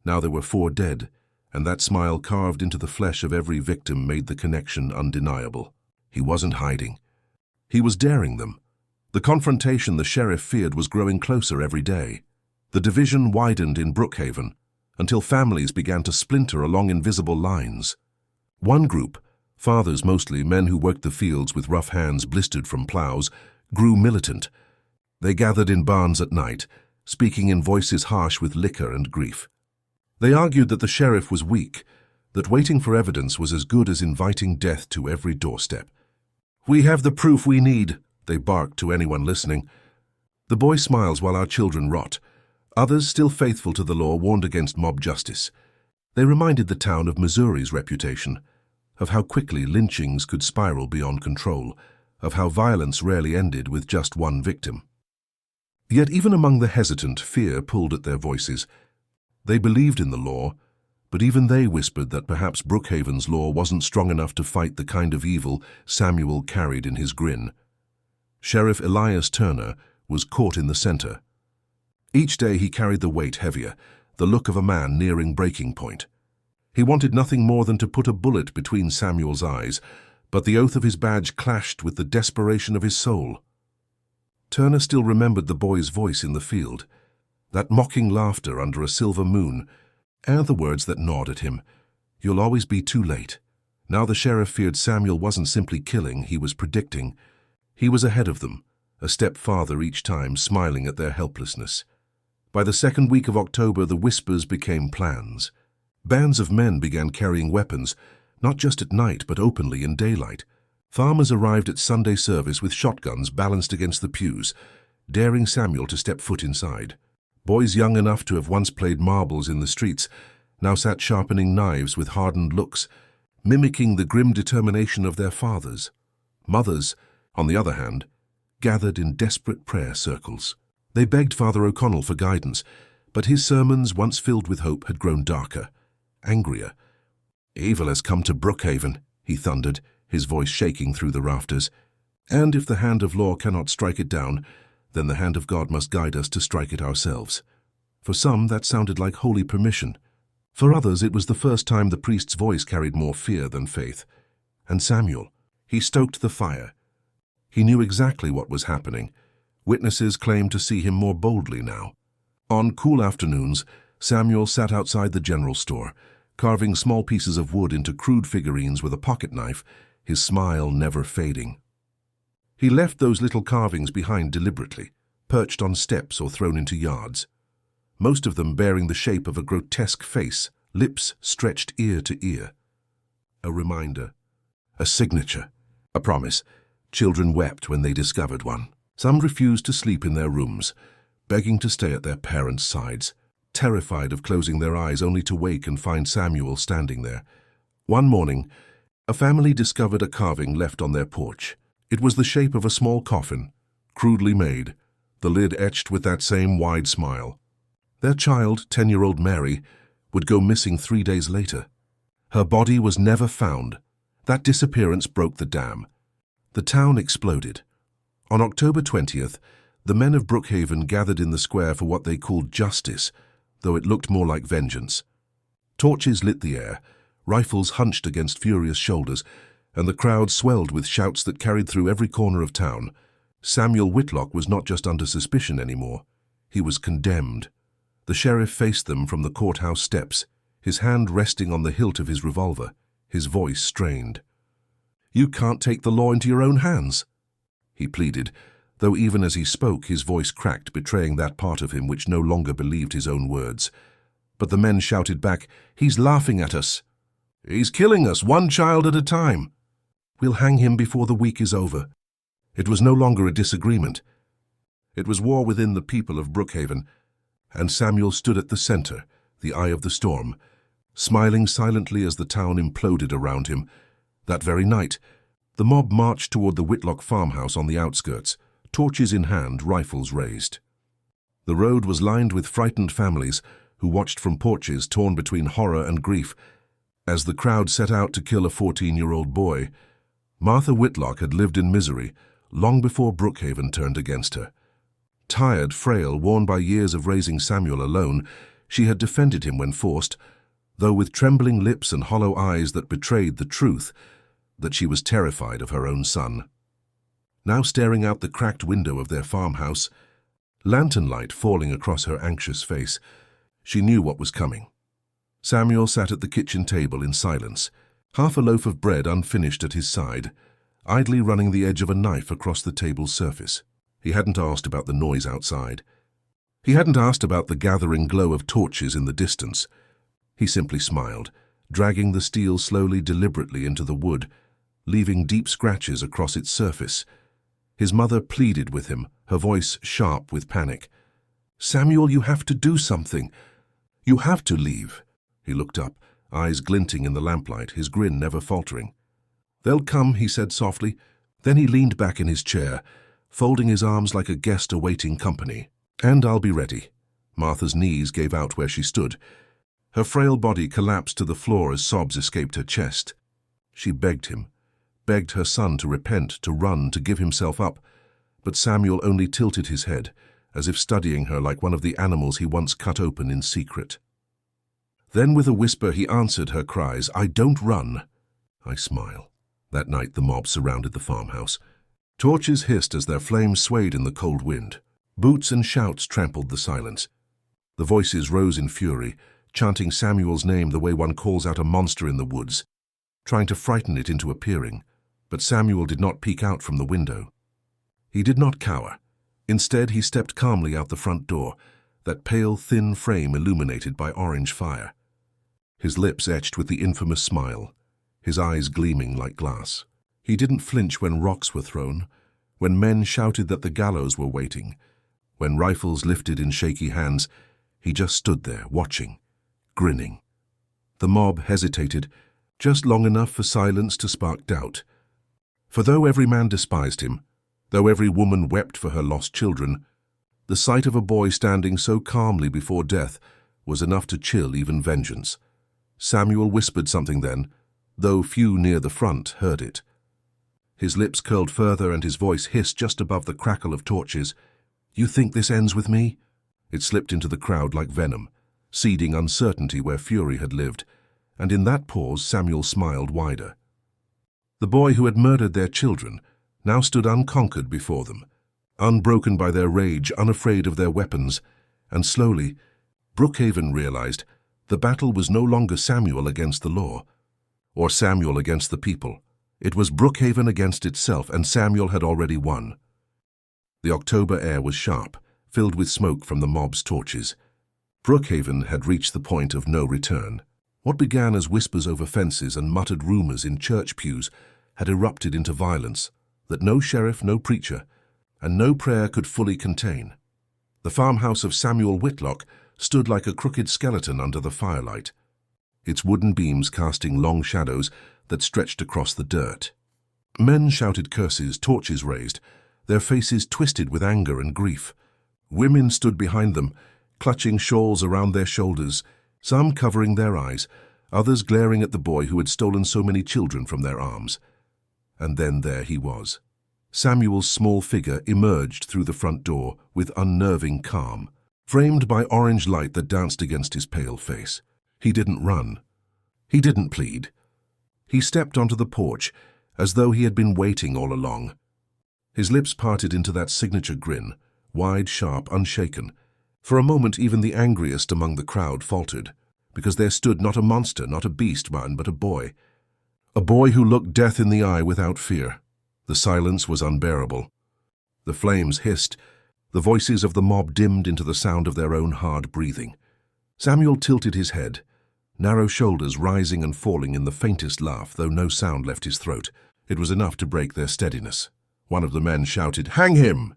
Now there were 4 dead, and that smile carved into the flesh of every victim made the connection undeniable. He wasn't hiding. He was daring them. The confrontation the sheriff feared was growing closer every day. The division widened in Brookhaven, until families began to splinter along invisible lines. One group, fathers mostly, men who worked the fields with rough hands blistered from plows, grew militant. They gathered in barns at night, speaking in voices harsh with liquor and grief. They argued that the sheriff was weak, that waiting for evidence was as good as inviting death to every doorstep. "We have the proof we need," they barked to anyone listening. The boy smiles while our children rot. Others, still faithful to the law, warned against mob justice. They reminded the town of Missouri's reputation, of how quickly lynchings could spiral beyond control, of how violence rarely ended with just one victim. Yet even among the hesitant, fear pulled at their voices. They believed in the law, but even they whispered that perhaps Brookhaven's law wasn't strong enough to fight the kind of evil Samuel carried in his grin. Sheriff Elias Turner was caught in the center. Each day he carried the weight heavier, the look of a man nearing breaking point. He wanted nothing more than to put a bullet between Samuel's eyes, but the oath of his badge clashed with the desperation of his soul. Turner still remembered the boy's voice in the field, that mocking laughter under a silver moon, and the words that gnawed at him. "You'll always be too late." Now the sheriff feared Samuel wasn't simply killing, he was predicting. He was ahead of them, a step farther each time, smiling at their helplessness. By the second week of October, the whispers became plans. Bands of men began carrying weapons, not just at night but openly in daylight. Farmers arrived at Sunday service with shotguns balanced against the pews, daring Samuel to step foot inside. Boys young enough to have once played marbles in the streets now sat sharpening knives with hardened looks, mimicking the grim determination of their fathers. Mothers, on the other hand, gathered in desperate prayer circles. They begged Father O'Connell for guidance, but his sermons, once filled with hope, had grown darker, angrier. "Evil has come to Brookhaven," he thundered, his voice shaking through the rafters. "And if the hand of law cannot strike it down, then the hand of God must guide us to strike it ourselves." For some, that sounded like holy permission. For others, it was the first time the priest's voice carried more fear than faith. And Samuel, he stoked the fire. He knew exactly what was happening. Witnesses claimed to see him more boldly now. On cool afternoons, Samuel sat outside the general store, carving small pieces of wood into crude figurines with a pocket knife, his smile never fading. He left those little carvings behind deliberately, perched on steps or thrown into yards, most of them bearing the shape of a grotesque face, lips stretched ear to ear. A reminder, a signature, a promise. Children wept when they discovered one. Some refused to sleep in their rooms, begging to stay at their parents' sides, terrified of closing their eyes only to wake and find Samuel standing there. One morning, a family discovered a carving left on their porch. It was the shape of a small coffin, crudely made, the lid etched with that same wide smile. Their child, 10-year-old Mary, would go missing 3 days later. Her body was never found. That disappearance broke the dam. The town exploded. On October 20th, the men of Brookhaven gathered in the square for what they called justice, though it looked more like vengeance. Torches lit the air, rifles hunched against furious shoulders, and the crowd swelled with shouts that carried through every corner of town. Samuel Whitlock was not just under suspicion anymore. He was condemned. The sheriff faced them from the courthouse steps, his hand resting on the hilt of his revolver, his voice strained. "You can't take the law into your own hands," he pleaded, though even as he spoke his voice cracked, betraying that part of him which no longer believed his own words. But the men shouted back, "He's laughing at us." He's killing us, one child at a time. We'll hang him before the week is over. It was no longer a disagreement. It was war within the people of Brookhaven, and Samuel stood at the center, the eye of the storm, smiling silently as the town imploded around him. That very night, the mob marched toward the Whitlock farmhouse on the outskirts, torches in hand, rifles raised. The road was lined with frightened families who watched from porches torn between horror and grief as the crowd set out to kill a 14-year-old boy. Martha Whitlock had lived in misery long before Brookhaven turned against her. Tired, frail, worn by years of raising Samuel alone, she had defended him when forced, though with trembling lips and hollow eyes that betrayed the truth that she was terrified of her own son. Now staring out the cracked window of their farmhouse, lantern light falling across her anxious face, she knew what was coming. Samuel sat at the kitchen table in silence, half a loaf of bread unfinished at his side, idly running the edge of a knife across the table's surface. He hadn't asked about the noise outside. He hadn't asked about the gathering glow of torches in the distance. He simply smiled, dragging the steel slowly, deliberately into the wood, leaving deep scratches across its surface. His mother pleaded with him, her voice sharp with panic. "Samuel, you have to do something. You have to leave." He looked up, eyes glinting in the lamplight, his grin never faltering. "They'll come," he said softly. Then he leaned back in his chair, folding his arms like a guest awaiting company. "And I'll be ready." Martha's knees gave out where she stood. Her frail body collapsed to the floor as sobs escaped her chest. She begged him, begged her son to repent, to run, to give himself up, but Samuel only tilted his head, as if studying her like one of the animals he once cut open in secret. Then with a whisper he answered her cries, "I don't run. I smile." That night the mob surrounded the farmhouse. Torches hissed as their flames swayed in the cold wind. Boots and shouts trampled the silence. The voices rose in fury, chanting Samuel's name the way one calls out a monster in the woods, trying to frighten it into appearing. But Samuel did not peek out from the window. He did not cower. Instead, he stepped calmly out the front door, that pale, thin frame illuminated by orange fire. His lips etched with the infamous smile, his eyes gleaming like glass. He didn't flinch when rocks were thrown, when men shouted that the gallows were waiting, when rifles lifted in shaky hands. He just stood there, watching, grinning. The mob hesitated, just long enough for silence to spark doubt. For though every man despised him, though every woman wept for her lost children, the sight of a boy standing so calmly before death was enough to chill even vengeance. Samuel whispered something then, though few near the front heard it. His lips curled further and his voice hissed just above the crackle of torches. "You think this ends with me?" It slipped into the crowd like venom, seeding uncertainty where fury had lived, and in that pause Samuel smiled wider. The boy who had murdered their children now stood unconquered before them, unbroken by their rage, unafraid of their weapons, and slowly, Brookhaven realized the battle was no longer Samuel against the law, or Samuel against the people. It was Brookhaven against itself, and Samuel had already won. The October air was sharp, filled with smoke from the mob's torches. Brookhaven had reached the point of no return. What began as whispers over fences and muttered rumors in church pews had erupted into violence that no sheriff, no preacher, and no prayer could fully contain. The farmhouse of Samuel Whitlock stood like a crooked skeleton under the firelight, its wooden beams casting long shadows that stretched across the dirt. Men shouted curses, torches raised, their faces twisted with anger and grief. Women stood behind them, clutching shawls around their shoulders, some covering their eyes, others glaring at the boy who had stolen so many children from their arms. And then there he was. Samuel's small figure emerged through the front door with unnerving calm, framed by orange light that danced against his pale face. He didn't run. He didn't plead. He stepped onto the porch as though he had been waiting all along. His lips parted into that signature grin, wide, sharp, unshaken. For a moment even the angriest among the crowd faltered, because there stood not a monster, not a beast, but a boy. A boy who looked death in the eye without fear. The silence was unbearable. The flames hissed. The voices of the mob dimmed into the sound of their own hard breathing. Samuel tilted his head, narrow shoulders rising and falling in the faintest laugh, though no sound left his throat. It was enough to break their steadiness. One of the men shouted, "Hang him!"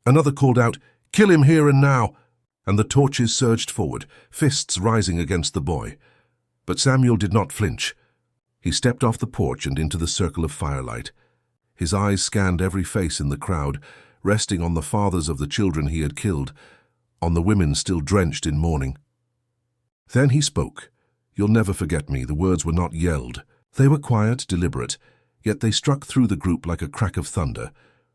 Another called out, "Kill him here and now!" And the torches surged forward, fists rising against the boy. But Samuel did not flinch. He stepped off the porch and into the circle of firelight. His eyes scanned every face in the crowd, resting on the fathers of the children he had killed, on the women still drenched in mourning. Then he spoke. "You'll never forget me." The words were not yelled. They were quiet, deliberate, yet they struck through the group like a crack of thunder.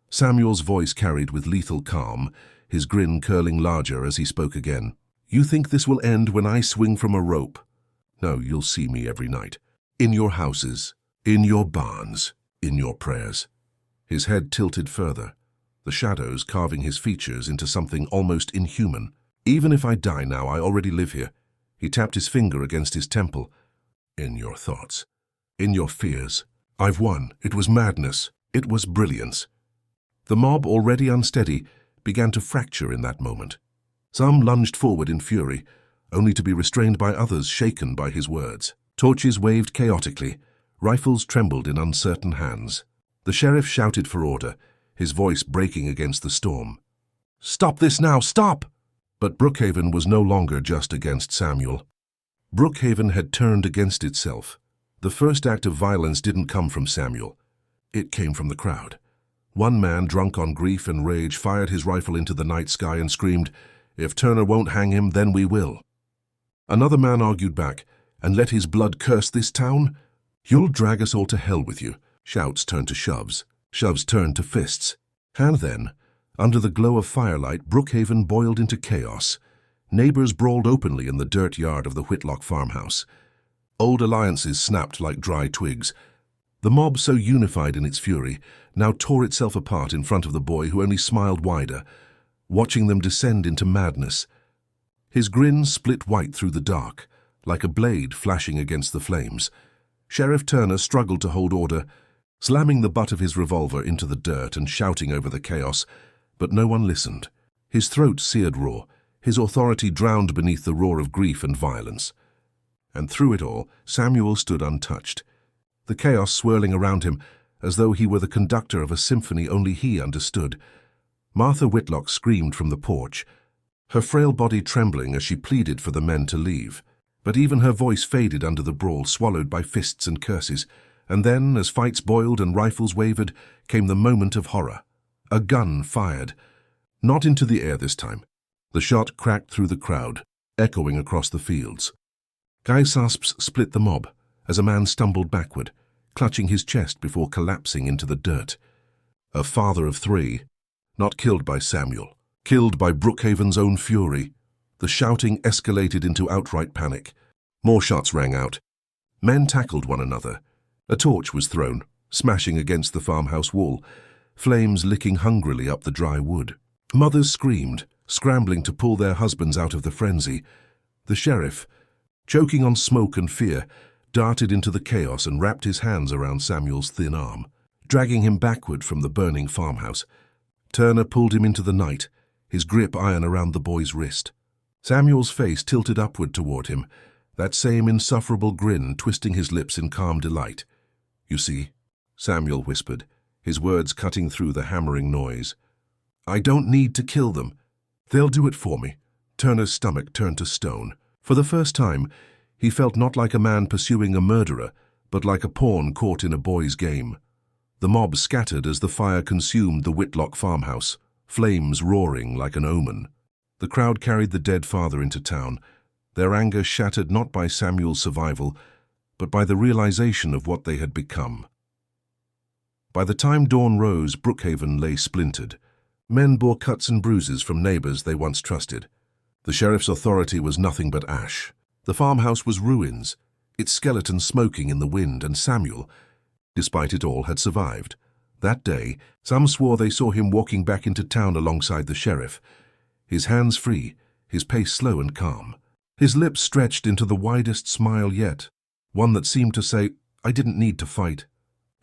Samuel's voice carried with lethal calm, his grin curling larger as he spoke again. "You think this will end when I swing from a rope? No, you'll see me every night. In your houses, in your barns, in your prayers." His head tilted further, the shadows carving his features into something almost inhuman. "Even if I die now, I already live here." He tapped his finger against his temple. "In your thoughts, in your fears. I've won. It was madness. It was brilliance." The mob, already unsteady, began to fracture in that moment. Some lunged forward in fury, only to be restrained by others shaken by his words. Torches waved chaotically. Rifles trembled in uncertain hands. The sheriff shouted for order, his voice breaking against the storm. "Stop this now! Stop!" But Brookhaven was no longer just against Samuel. Brookhaven had turned against itself. The first act of violence didn't come from Samuel. It came from the crowd. One man, drunk on grief and rage, fired his rifle into the night sky and screamed, "If Turner won't hang him, then we will." Another man argued back, "And let his blood curse this town? You'll drag us all to hell with you." Shouts turned to shoves. Shoves turned to fists. And then, under the glow of firelight, Brookhaven boiled into chaos. Neighbors brawled openly in the dirt yard of the Whitlock farmhouse. Old alliances snapped like dry twigs. The mob, so unified in its fury, now tore itself apart in front of the boy who only smiled wider, watching them descend into madness. His grin split white through the dark, like a blade flashing against the flames. Sheriff Turner struggled to hold order, slamming the butt of his revolver into the dirt and shouting over the chaos, but no one listened. His throat seared raw, his authority drowned beneath the roar of grief and violence. And through it all, Samuel stood untouched, the chaos swirling around him as though he were the conductor of a symphony only he understood. Martha Whitlock screamed from the porch, her frail body trembling as she pleaded for the men to leave. But even her voice faded under the brawl, swallowed by fists and curses. And then, as fights boiled and rifles wavered, came the moment of horror. A gun fired. Not into the air this time. The shot cracked through the crowd, echoing across the fields. Gasps split the mob as a man stumbled backward, clutching his chest before collapsing into the dirt. A father of three, not killed by Samuel, killed by Brookhaven's own fury. The shouting escalated into outright panic. More shots rang out. Men tackled one another. A torch was thrown, smashing against the farmhouse wall, flames licking hungrily up the dry wood. Mothers screamed, scrambling to pull their husbands out of the frenzy. The sheriff, choking on smoke and fear, darted into the chaos and wrapped his hands around Samuel's thin arm, dragging him backward from the burning farmhouse. Turner pulled him into the night, his grip iron around the boy's wrist. Samuel's face tilted upward toward him, that same insufferable grin twisting his lips in calm delight. "You see," Samuel whispered, his words cutting through the hammering noise. "I don't need to kill them. They'll do it for me." Turner's stomach turned to stone. For the first time, he felt not like a man pursuing a murderer, but like a pawn caught in a boy's game. The mob scattered as the fire consumed the Whitlock farmhouse, flames roaring like an omen. The crowd carried the dead father into town, their anger shattered not by Samuel's survival, but by the realization of what they had become. By the time dawn rose, Brookhaven lay splintered. Men bore cuts and bruises from neighbors they once trusted. The sheriff's authority was nothing but ash. The farmhouse was ruins, its skeleton smoking in the wind, and Samuel, despite it all, had survived. That day, some swore they saw him walking back into town alongside the sheriff, his hands free, his pace slow and calm. His lips stretched into the widest smile yet, one that seemed to say, "I didn't need to fight.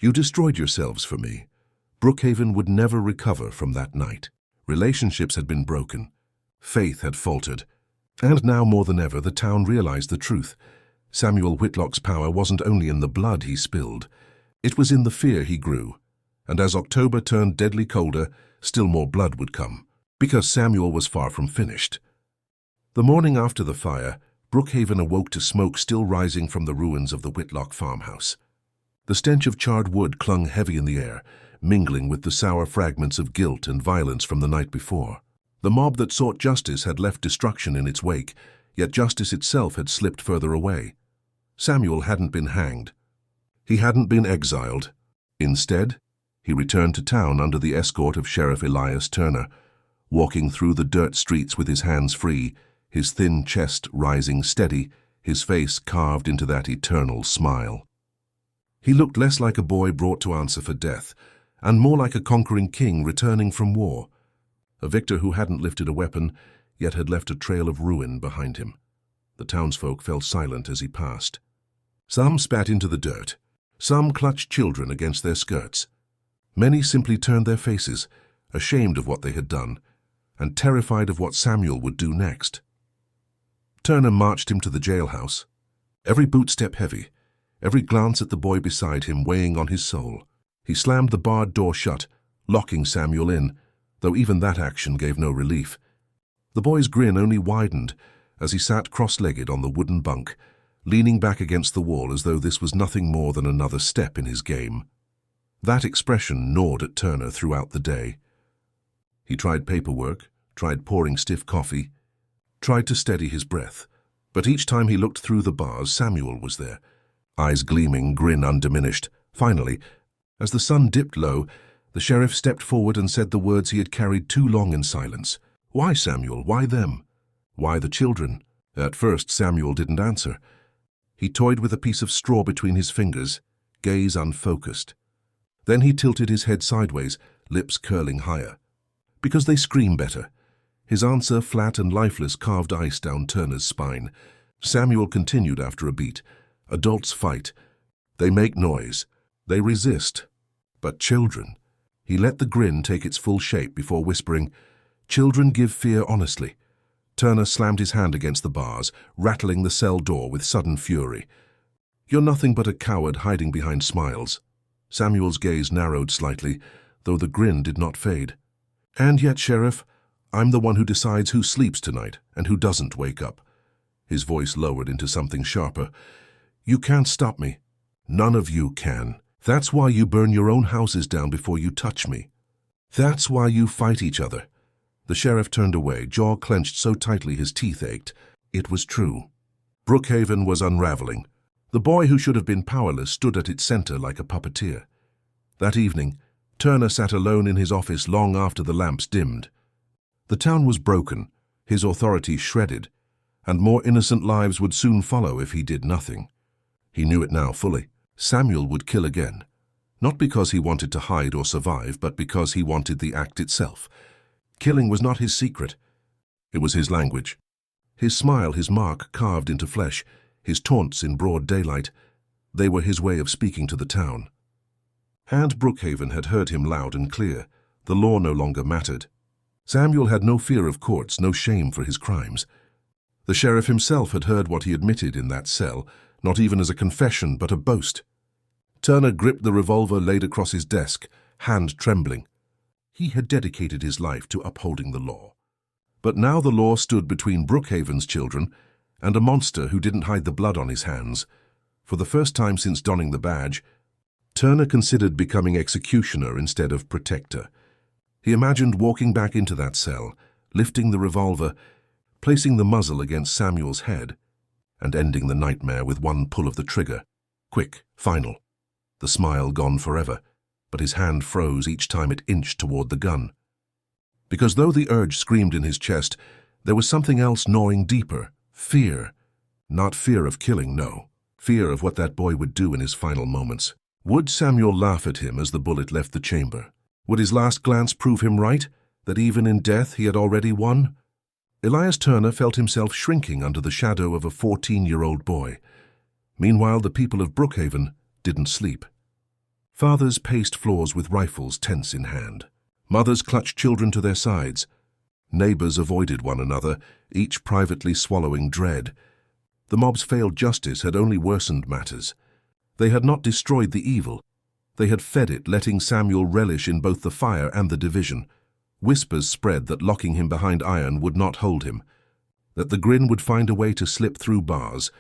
You destroyed yourselves for me." Brookhaven would never recover from that night. Relationships had been broken. Faith had faltered. And now more than ever, the town realized the truth. Samuel Whitlock's power wasn't only in the blood he spilled, it was in the fear he grew. And as October turned deadly colder, still more blood would come, because Samuel was far from finished. The morning after the fire, Brookhaven awoke to smoke still rising from the ruins of the Whitlock farmhouse. The stench of charred wood clung heavy in the air, mingling with the sour fragments of guilt and violence from the night before. The mob that sought justice had left destruction in its wake, yet justice itself had slipped further away. Samuel hadn't been hanged. He hadn't been exiled. Instead, he returned to town under the escort of Sheriff Elias Turner, walking through the dirt streets with his hands free, his thin chest rising steady, his face carved into that eternal smile. He looked less like a boy brought to answer for death, and more like a conquering king returning from war, a victor who hadn't lifted a weapon, yet had left a trail of ruin behind him. The townsfolk fell silent as he passed. Some spat into the dirt, some clutched children against their skirts. Many simply turned their faces, ashamed of what they had done, and terrified of what Samuel would do next. Turner marched him to the jailhouse, every bootstep heavy, every glance at the boy beside him weighing on his soul. He slammed the barred door shut, locking Samuel in, though even that action gave no relief. The boy's grin only widened as he sat cross-legged on the wooden bunk, leaning back against the wall as though this was nothing more than another step in his game. That expression gnawed at Turner throughout the day. He tried paperwork, tried pouring stiff coffee, tried to steady his breath, but each time he looked through the bars, Samuel was there, eyes gleaming, grin undiminished. Finally, as the sun dipped low, the sheriff stepped forward and said the words he had carried too long in silence. "Why, Samuel? Why them? Why the children?" At first, Samuel didn't answer. He toyed with a piece of straw between his fingers, gaze unfocused. Then he tilted his head sideways, lips curling higher. "Because they scream better." His answer, flat and lifeless, carved ice down Turner's spine. Samuel continued after a beat. "Adults fight. They make noise. They resist. But children..." He let the grin take its full shape before whispering, "Children give fear honestly." Turner slammed his hand against the bars, rattling the cell door with sudden fury. "You're nothing but a coward hiding behind smiles." Samuel's gaze narrowed slightly, though the grin did not fade. "And yet, Sheriff, I'm the one who decides who sleeps tonight and who doesn't wake up." His voice lowered into something sharper. "You can't stop me. None of you can. That's why you burn your own houses down before you touch me. That's why you fight each other." The sheriff turned away, jaw clenched so tightly his teeth ached. It was true. Brookhaven was unraveling. The boy who should have been powerless stood at its center like a puppeteer. That evening, Turner sat alone in his office long after the lamps dimmed. The town was broken, his authority shredded, and more innocent lives would soon follow if he did nothing. He knew it now fully. Samuel would kill again, not because he wanted to hide or survive, but because he wanted the act itself. Killing was not his secret. It was his language. His smile, his mark carved into flesh, his taunts in broad daylight, they were his way of speaking to the town. And Brookhaven had heard him loud and clear. The law no longer mattered. Samuel had no fear of courts, no shame for his crimes. The sheriff himself had heard what he admitted in that cell, not even as a confession, but a boast. Turner gripped the revolver laid across his desk, hand trembling. He had dedicated his life to upholding the law. But now the law stood between Brookhaven's children and a monster who didn't hide the blood on his hands. For the first time since donning the badge, Turner considered becoming executioner instead of protector. He imagined walking back into that cell, lifting the revolver, placing the muzzle against Samuel's head, and ending the nightmare with one pull of the trigger. Quick, final. The smile gone forever, but his hand froze each time it inched toward the gun. Because though the urge screamed in his chest, there was something else gnawing deeper. Fear. Not fear of killing, no. Fear of what that boy would do in his final moments. Would Samuel laugh at him as the bullet left the chamber? Would his last glance prove him right, that even in death he had already won? Elias Turner felt himself shrinking under the shadow of a 14-year-old boy. Meanwhile, the people of Brookhaven didn't sleep. Fathers paced floors with rifles tense in hand. Mothers clutched children to their sides. Neighbors avoided one another, each privately swallowing dread. The mob's failed justice had only worsened matters. They had not destroyed the evil. They had fed it, letting Samuel relish in both the fire and the division. Whispers spread that locking him behind iron would not hold him, that the grin would find a way to slip through bars,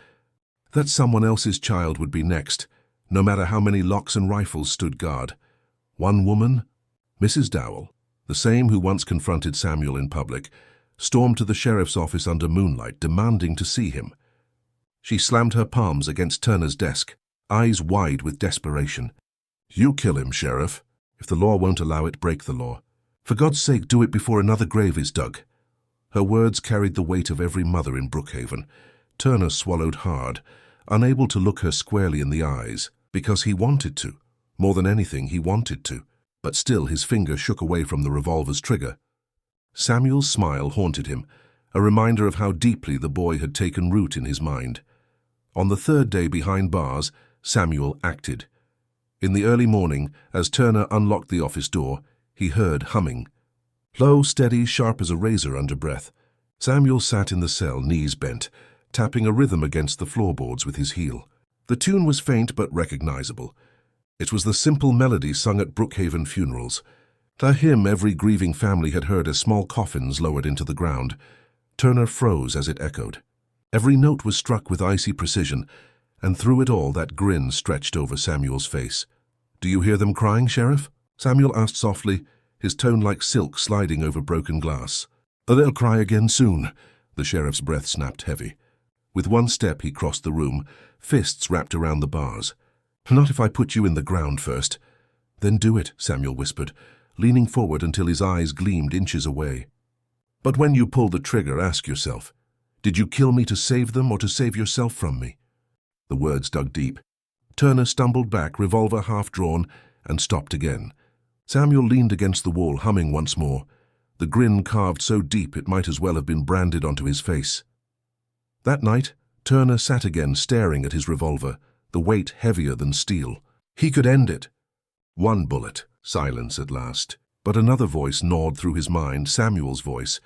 that someone else's child would be next, no matter how many locks and rifles stood guard. One woman, Mrs. Dowell, the same who once confronted Samuel in public, stormed to the sheriff's office under moonlight, demanding to see him. She slammed her palms against Turner's desk, eyes wide with desperation. "You kill him, Sheriff. If the law won't allow it, break the law. For God's sake, do it before another grave is dug." Her words carried the weight of every mother in Brookhaven. Turner swallowed hard, unable to look her squarely in the eyes, because he wanted to. More than anything, he wanted to. But still his finger shook away from the revolver's trigger. Samuel's smile haunted him, a reminder of how deeply the boy had taken root in his mind. On the third day behind bars, Samuel acted. In the early morning, as Turner unlocked the office door, he heard humming. Low, steady, sharp as a razor under breath. Samuel sat in the cell, knees bent, tapping a rhythm against the floorboards with his heel. The tune was faint but recognizable. It was the simple melody sung at Brookhaven funerals. A hymn every grieving family had heard as small coffins lowered into the ground. Turner froze as it echoed. Every note was struck with icy precision, and through it all that grin stretched over Samuel's face. "Do you hear them crying, Sheriff?" Samuel asked softly, his tone like silk sliding over broken glass. "They'll cry again soon." The sheriff's breath snapped heavy. With one step he crossed the room, fists wrapped around the bars. "Not if I put you in the ground first." "Then do it," Samuel whispered, leaning forward until his eyes gleamed inches away. "But when you pull the trigger, ask yourself, did you kill me to save them or to save yourself from me?" The words dug deep. Turner stumbled back, revolver half drawn, and stopped again. Samuel leaned against the wall, humming once more, the grin carved so deep it might as well have been branded onto his face. That night, Turner sat again, staring at his revolver, the weight heavier than steel. He could end it. One bullet, silence at last. But another voice gnawed through his mind, Samuel's voice.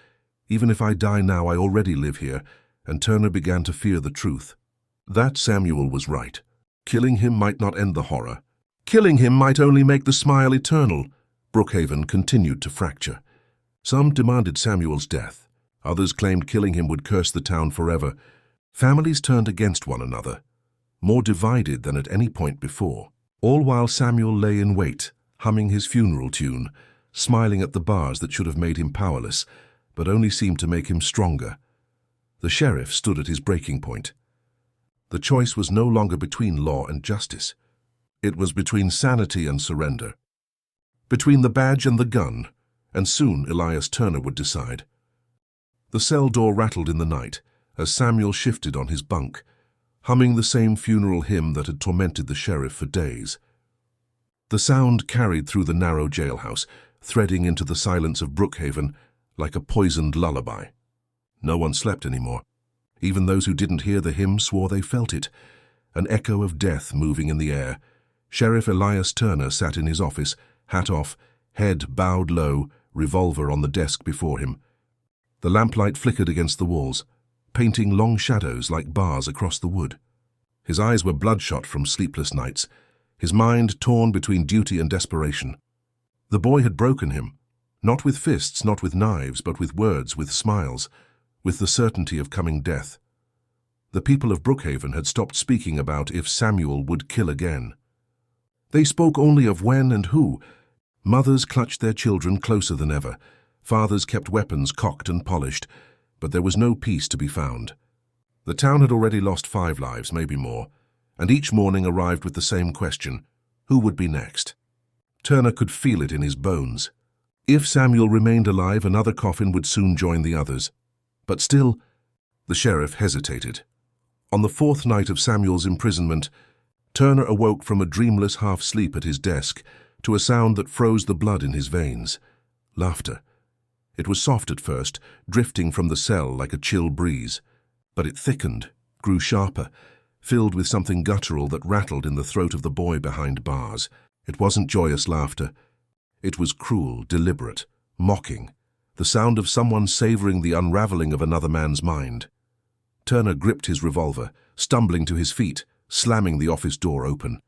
"Even if I die now, I already live here," and Turner began to fear the truth. That Samuel was right. Killing him might not end the horror. Killing him might only make the smile eternal. Brookhaven continued to fracture. Some demanded Samuel's death. Others claimed killing him would curse the town forever. Families turned against one another, more divided than at any point before. All while Samuel lay in wait, humming his funeral tune, smiling at the bars that should have made him powerless, but only seemed to make him stronger. The sheriff stood at his breaking point. The choice was no longer between law and justice. It was between sanity and surrender. Between the badge and the gun, and soon Elias Turner would decide. The cell door rattled in the night as Samuel shifted on his bunk, humming the same funeral hymn that had tormented the sheriff for days. The sound carried through the narrow jailhouse, threading into the silence of Brookhaven like a poisoned lullaby. No one slept anymore. Even those who didn't hear the hymn swore they felt it, an echo of death moving in the air. Sheriff Elias Turner sat in his office, hat off, head bowed low, revolver on the desk before him. The lamplight flickered against the walls, painting long shadows like bars across the wood. His eyes were bloodshot from sleepless nights, his mind torn between duty and desperation. The boy had broken him, not with fists, not with knives, but with words, with smiles, with the certainty of coming death. The people of Brookhaven had stopped speaking about if Samuel would kill again. They spoke only of when and who. Mothers clutched their children closer than ever. Fathers kept weapons cocked and polished, but there was no peace to be found. The town had already lost 5 lives, maybe more, and each morning arrived with the same question: who would be next? Turner could feel it in his bones. If Samuel remained alive, another coffin would soon join the others. But still, the sheriff hesitated. On the 4th night of Samuel's imprisonment, Turner awoke from a dreamless half-sleep at his desk to a sound that froze the blood in his veins. Laughter. It was soft at first, drifting from the cell like a chill breeze. But it thickened, grew sharper, filled with something guttural that rattled in the throat of the boy behind bars. It wasn't joyous laughter. It was cruel, deliberate, mocking, the sound of someone savoring the unraveling of another man's mind. Turner gripped his revolver, stumbling to his feet, slamming the office door open.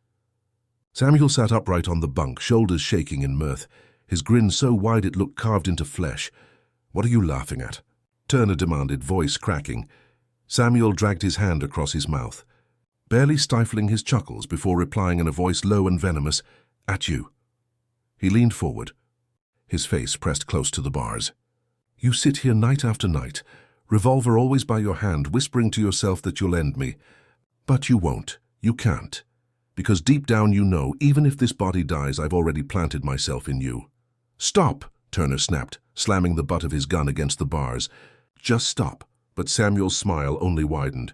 Samuel sat upright on the bunk, shoulders shaking in mirth, his grin so wide it looked carved into flesh. "What are you laughing at?" Turner demanded, voice cracking. Samuel dragged his hand across his mouth, barely stifling his chuckles before replying in a voice low and venomous, "At you." He leaned forward, his face pressed close to the bars. "You sit here night after night, revolver always by your hand, whispering to yourself that you'll end me. But you won't. You can't. Because deep down you know, even if this body dies, I've already planted myself in you." "Stop!" Turner snapped, slamming the butt of his gun against the bars. "Just stop." But Samuel's smile only widened.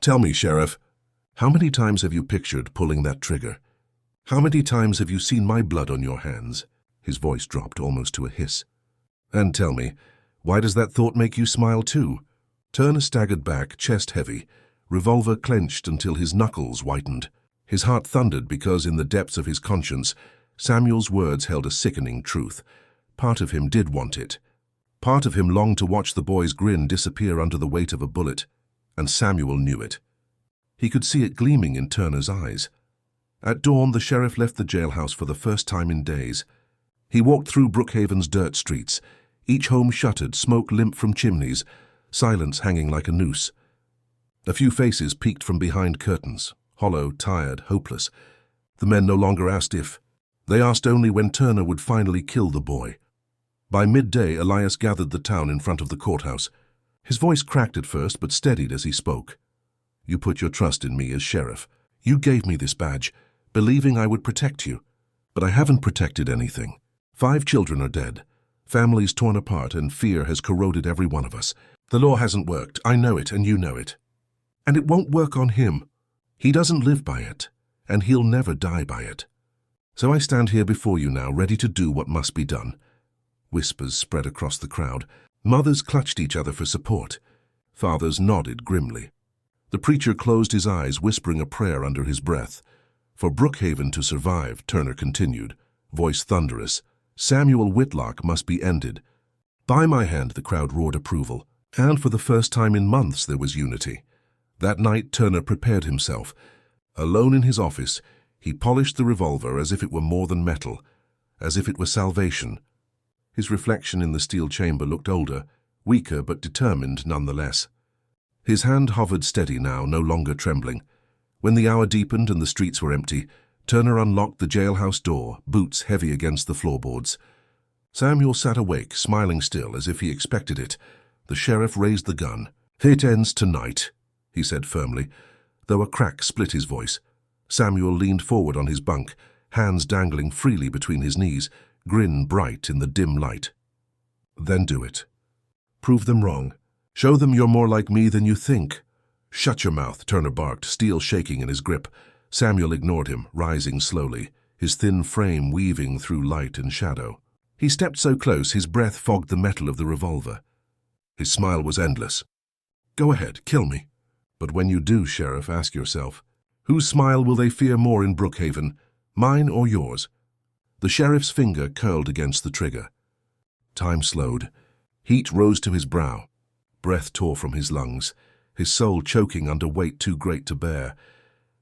"Tell me, Sheriff, how many times have you pictured pulling that trigger? How many times have you seen my blood on your hands?" His voice dropped almost to a hiss. "And tell me, why does that thought make you smile too?" Turner staggered back, chest heavy, revolver clenched until his knuckles whitened. His heart thundered because in the depths of his conscience, Samuel's words held a sickening truth. Part of him did want it. Part of him longed to watch the boy's grin disappear under the weight of a bullet, and Samuel knew it. He could see it gleaming in Turner's eyes. At dawn, the sheriff left the jailhouse for the first time in days. He walked through Brookhaven's dirt streets, each home shuttered, smoke limp from chimneys, silence hanging like a noose. A few faces peeked from behind curtains, hollow, tired, hopeless. The men no longer asked if. They asked only when Turner would finally kill the boy. By midday, Elias gathered the town in front of the courthouse. His voice cracked at first, but steadied as he spoke. "You put your trust in me as sheriff. You gave me this badge, believing I would protect you. But I haven't protected anything. 5 children are dead. Families torn apart, and fear has corroded every one of us. The law hasn't worked. I know it, and you know it. And it won't work on him. He doesn't live by it, and he'll never die by it. So I stand here before you now, ready to do what must be done." Whispers spread across the crowd. Mothers clutched each other for support. Fathers nodded grimly. The preacher closed his eyes, whispering a prayer under his breath. "For Brookhaven to survive," Turner continued, voice thunderous, "Samuel Whitlock must be ended." "By my hand," the crowd roared approval. And for the first time in months there was unity. That night Turner prepared himself. Alone in his office, he polished the revolver as if it were more than metal, as if it were salvation. His reflection in the steel chamber looked older, weaker but determined nonetheless. His hand hovered steady now, no longer trembling. When the hour deepened and the streets were empty, Turner unlocked the jailhouse door, boots heavy against the floorboards. Samuel sat awake, smiling still, as if he expected it. The sheriff raised the gun. "It ends tonight," he said firmly, though a crack split his voice. Samuel leaned forward on his bunk, hands dangling freely between his knees, grin bright in the dim light. "Then do it. Prove them wrong. Show them you're more like me than you think." "Shut your mouth," Turner barked, steel shaking in his grip. Samuel ignored him, rising slowly, his thin frame weaving through light and shadow. He stepped so close his breath fogged the metal of the revolver. His smile was endless. "Go ahead, kill me. But when you do, Sheriff, ask yourself, whose smile will they fear more in Brookhaven, mine or yours?" The sheriff's finger curled against the trigger. Time slowed. Heat rose to his brow. Breath tore from his lungs, his soul choking under weight too great to bear.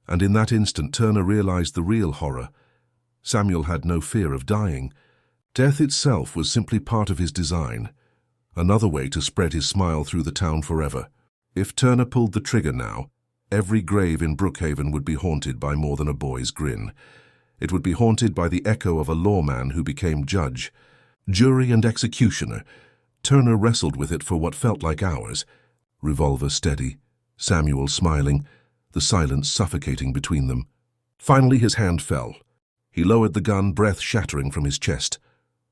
And in that instant Turner realized the real horror. Samuel had no fear of dying. Death itself was simply part of his design, another way to spread his smile through the town forever. If Turner pulled the trigger now, every grave in Brookhaven would be haunted by more than a boy's grin. It would be haunted by the echo of a lawman who became judge, jury and executioner. Turner wrestled with it for what felt like hours. Revolver steady, Samuel smiling, the silence suffocating between them. Finally his hand fell. He lowered the gun, breath shattering from his chest.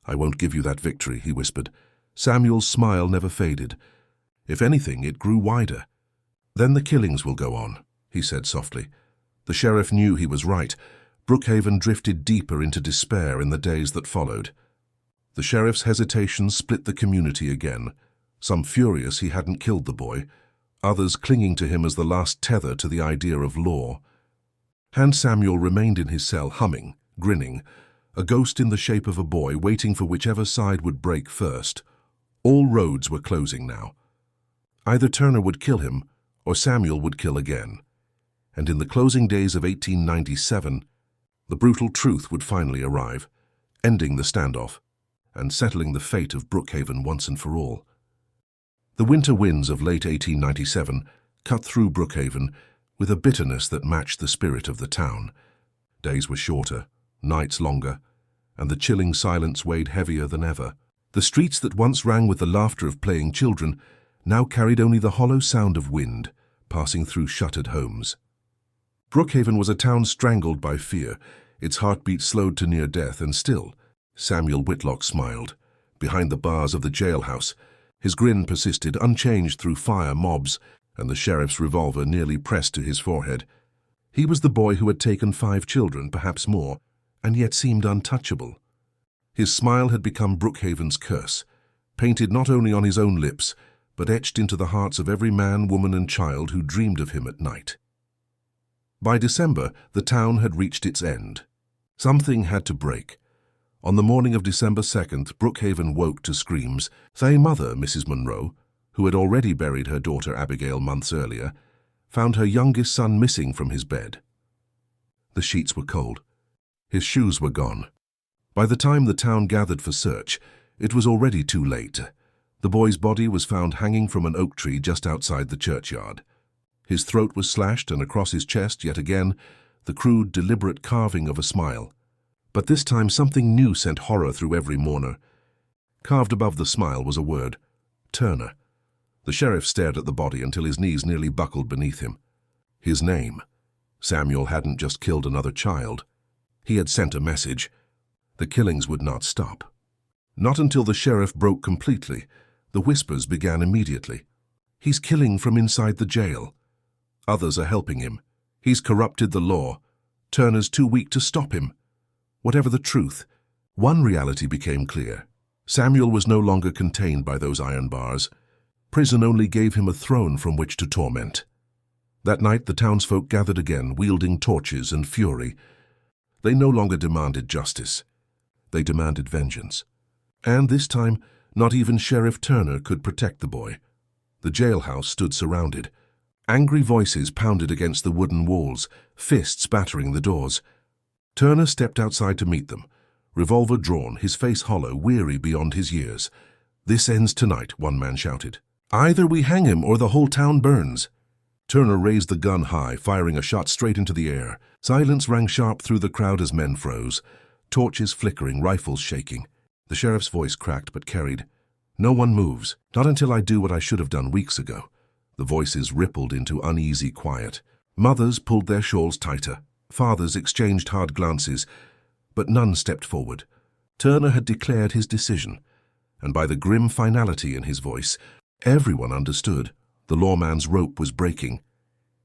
"I won't give you that victory," he whispered. Samuel's smile never faded. If anything, it grew wider. "Then the killings will go on," he said softly. The sheriff knew he was right. Brookhaven drifted deeper into despair in the days that followed. The sheriff's hesitation split the community again, some furious he hadn't killed the boy, others clinging to him as the last tether to the idea of law. And Samuel remained in his cell, humming, grinning, a ghost in the shape of a boy waiting for whichever side would break first. All roads were closing now. Either Turner would kill him, or Samuel would kill again. And in the closing days of 1897, the brutal truth would finally arrive, ending the standoff and settling the fate of Brookhaven once and for all. The winter winds of late 1897 cut through Brookhaven with a bitterness that matched the spirit of the town. Days were shorter, nights longer, and the chilling silence weighed heavier than ever. The streets that once rang with the laughter of playing children now carried only the hollow sound of wind passing through shuttered homes. Brookhaven was a town strangled by fear, its heartbeat slowed to near death, and still, Samuel Whitlock smiled. Behind the bars of the jailhouse, his grin persisted unchanged through fire, mobs, and the sheriff's revolver nearly pressed to his forehead. He was the boy who had taken 5 children, perhaps more, and yet seemed untouchable. His smile had become Brookhaven's curse, painted not only on his own lips, but etched into the hearts of every man, woman, and child who dreamed of him at night. By December, the town had reached its end. Something had to break. On the morning of December 2nd, Brookhaven woke to screams. Their mother, Mrs. Monroe, who had already buried her daughter Abigail months earlier, found her youngest son missing from his bed. The sheets were cold. His shoes were gone. By the time the town gathered for search, it was already too late. The boy's body was found hanging from an oak tree just outside the churchyard. His throat was slashed, and across his chest, yet again, the crude, deliberate carving of a smile. But this time something new sent horror through every mourner. Carved above the smile was a word: Turner. The sheriff stared at the body until his knees nearly buckled beneath him. His name. Samuel hadn't just killed another child. He had sent a message. The killings would not stop. Not until the sheriff broke completely. The whispers began immediately. He's killing from inside the jail. Others are helping him. He's corrupted the law. Turner's too weak to stop him. Whatever the truth, one reality became clear. Samuel was no longer contained by those iron bars. Prison only gave him a throne from which to torment. That night the townsfolk gathered again, wielding torches and fury. They no longer demanded justice. They demanded vengeance. And this time, not even Sheriff Turner could protect the boy. The jailhouse stood surrounded. Angry voices pounded against the wooden walls, fists battering the doors. Turner stepped outside to meet them, revolver drawn, his face hollow, weary beyond his years. "This ends tonight," one man shouted. "Either we hang him or the whole town burns." Turner raised the gun high, firing a shot straight into the air. Silence rang sharp through the crowd as men froze, torches flickering, rifles shaking. The sheriff's voice cracked but carried. "No one moves, not until I do what I should have done weeks ago." The voices rippled into uneasy quiet. Mothers pulled their shawls tighter. Fathers exchanged hard glances, but none stepped forward. Turner had declared his decision, and by the grim finality in his voice, everyone understood. The lawman's rope was breaking.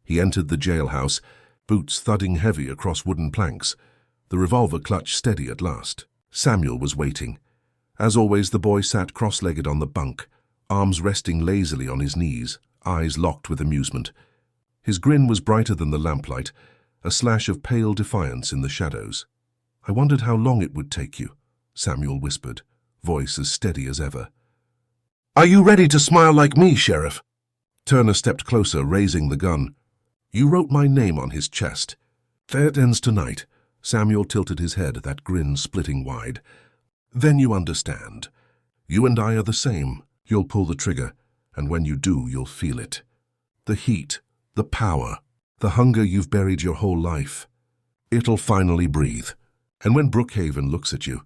He entered the jailhouse, boots thudding heavy across wooden planks, the revolver clutched steady at last. Samuel was waiting. As always, the boy sat cross-legged on the bunk, arms resting lazily on his knees, eyes locked with amusement. His grin was brighter than the lamplight, a slash of pale defiance in the shadows. "I wondered how long it would take you," Samuel whispered, voice as steady as ever. "Are you ready to smile like me, Sheriff?" Turner stepped closer, raising the gun. "You wrote my name on his chest." "That ends tonight." Samuel tilted his head, that grin splitting wide. "Then you understand. You and I are the same. You'll pull the trigger, and when you do, you'll feel it. The heat, the power, the hunger you've buried your whole life. It'll finally breathe. And when Brookhaven looks at you,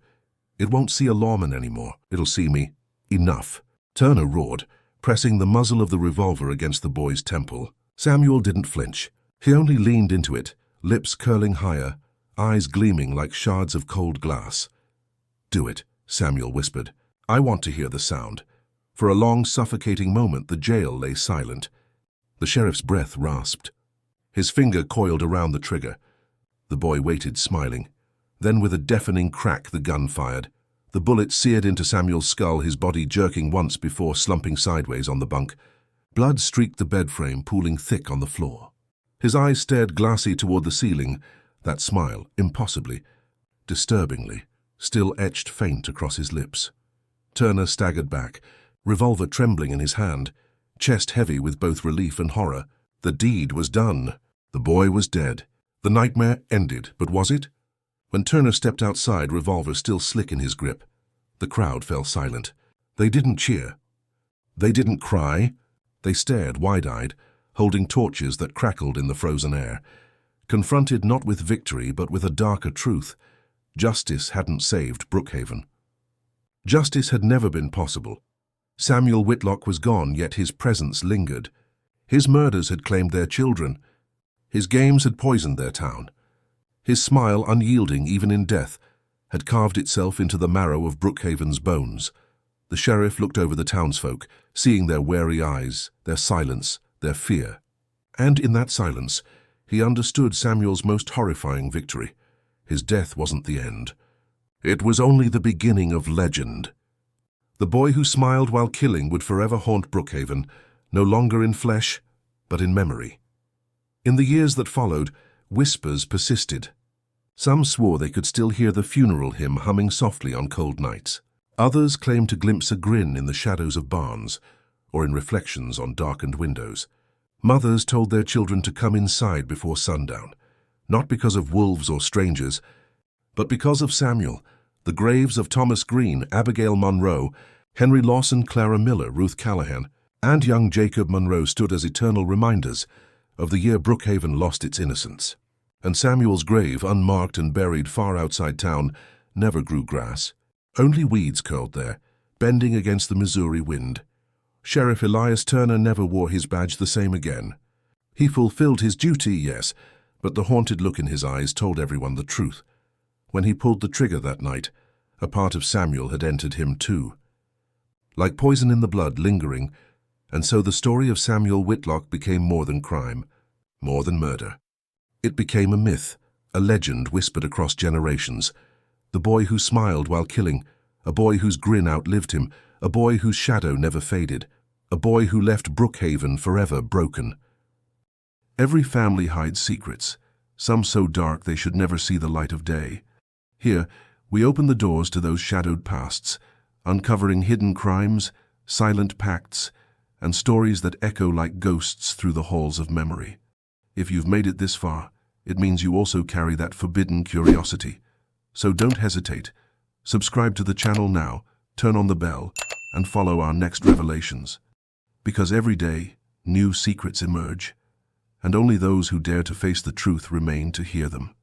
it won't see a lawman anymore. It'll see me. Enough." Turner roared, pressing the muzzle of the revolver against the boy's temple. Samuel didn't flinch. He only leaned into it, lips curling higher, eyes gleaming like shards of cold glass. "Do it," Samuel whispered. "I want to hear the sound." For a long, suffocating moment, the jail lay silent. The sheriff's breath rasped. His finger coiled around the trigger. The boy waited, smiling. Then, with a deafening crack, the gun fired. The bullet seared into Samuel's skull, his body jerking once before slumping sideways on the bunk. Blood streaked the bed frame, pooling thick on the floor. His eyes stared glassy toward the ceiling, that smile, impossibly, disturbingly, still etched faint across his lips. Turner staggered back, revolver trembling in his hand, chest heavy with both relief and horror. The deed was done. The boy was dead. The nightmare ended, but was it? When Turner stepped outside, revolver still slick in his grip, the crowd fell silent. They didn't cheer. They didn't cry. They stared wide-eyed, holding torches that crackled in the frozen air, confronted not with victory but with a darker truth. Justice hadn't saved Brookhaven. Justice had never been possible. Samuel Whitlock was gone, yet his presence lingered. His murders had claimed their children. His games had poisoned their town. His smile, unyielding even in death, had carved itself into the marrow of Brookhaven's bones. The sheriff looked over the townsfolk, seeing their wary eyes, their silence, their fear. And in that silence, he understood Samuel's most horrifying victory. His death wasn't the end. It was only the beginning of legend. The boy who smiled while killing would forever haunt Brookhaven, no longer in flesh, but in memory. In the years that followed, whispers persisted. Some swore they could still hear the funeral hymn humming softly on cold nights. Others claimed to glimpse a grin in the shadows of barns, or in reflections on darkened windows. Mothers told their children to come inside before sundown, not because of wolves or strangers, but because of Samuel. The graves of Thomas Green, Abigail Monroe, Henry Lawson, Clara Miller, Ruth Callahan, and young Jacob Monroe stood as eternal reminders of the year Brookhaven lost its innocence. And Samuel's grave, unmarked and buried far outside town, never grew grass. Only weeds curled there, bending against the Missouri wind. Sheriff Elias Turner never wore his badge the same again. He fulfilled his duty, yes, but the haunted look in his eyes told everyone the truth. When he pulled the trigger that night, a part of Samuel had entered him too. Like poison in the blood, lingering, and so the story of Samuel Whitlock became more than crime, more than murder. It became a myth, a legend whispered across generations. The boy who smiled while killing, a boy whose grin outlived him, a boy whose shadow never faded, a boy who left Brookhaven forever broken. Every family hides secrets, some so dark they should never see the light of day. Here, we open the doors to those shadowed pasts, uncovering hidden crimes, silent pacts, and stories that echo like ghosts through the halls of memory. If you've made it this far, it means you also carry that forbidden curiosity. So don't hesitate. Subscribe to the channel now, turn on the bell, and follow our next revelations. Because every day, new secrets emerge, and only those who dare to face the truth remain to hear them.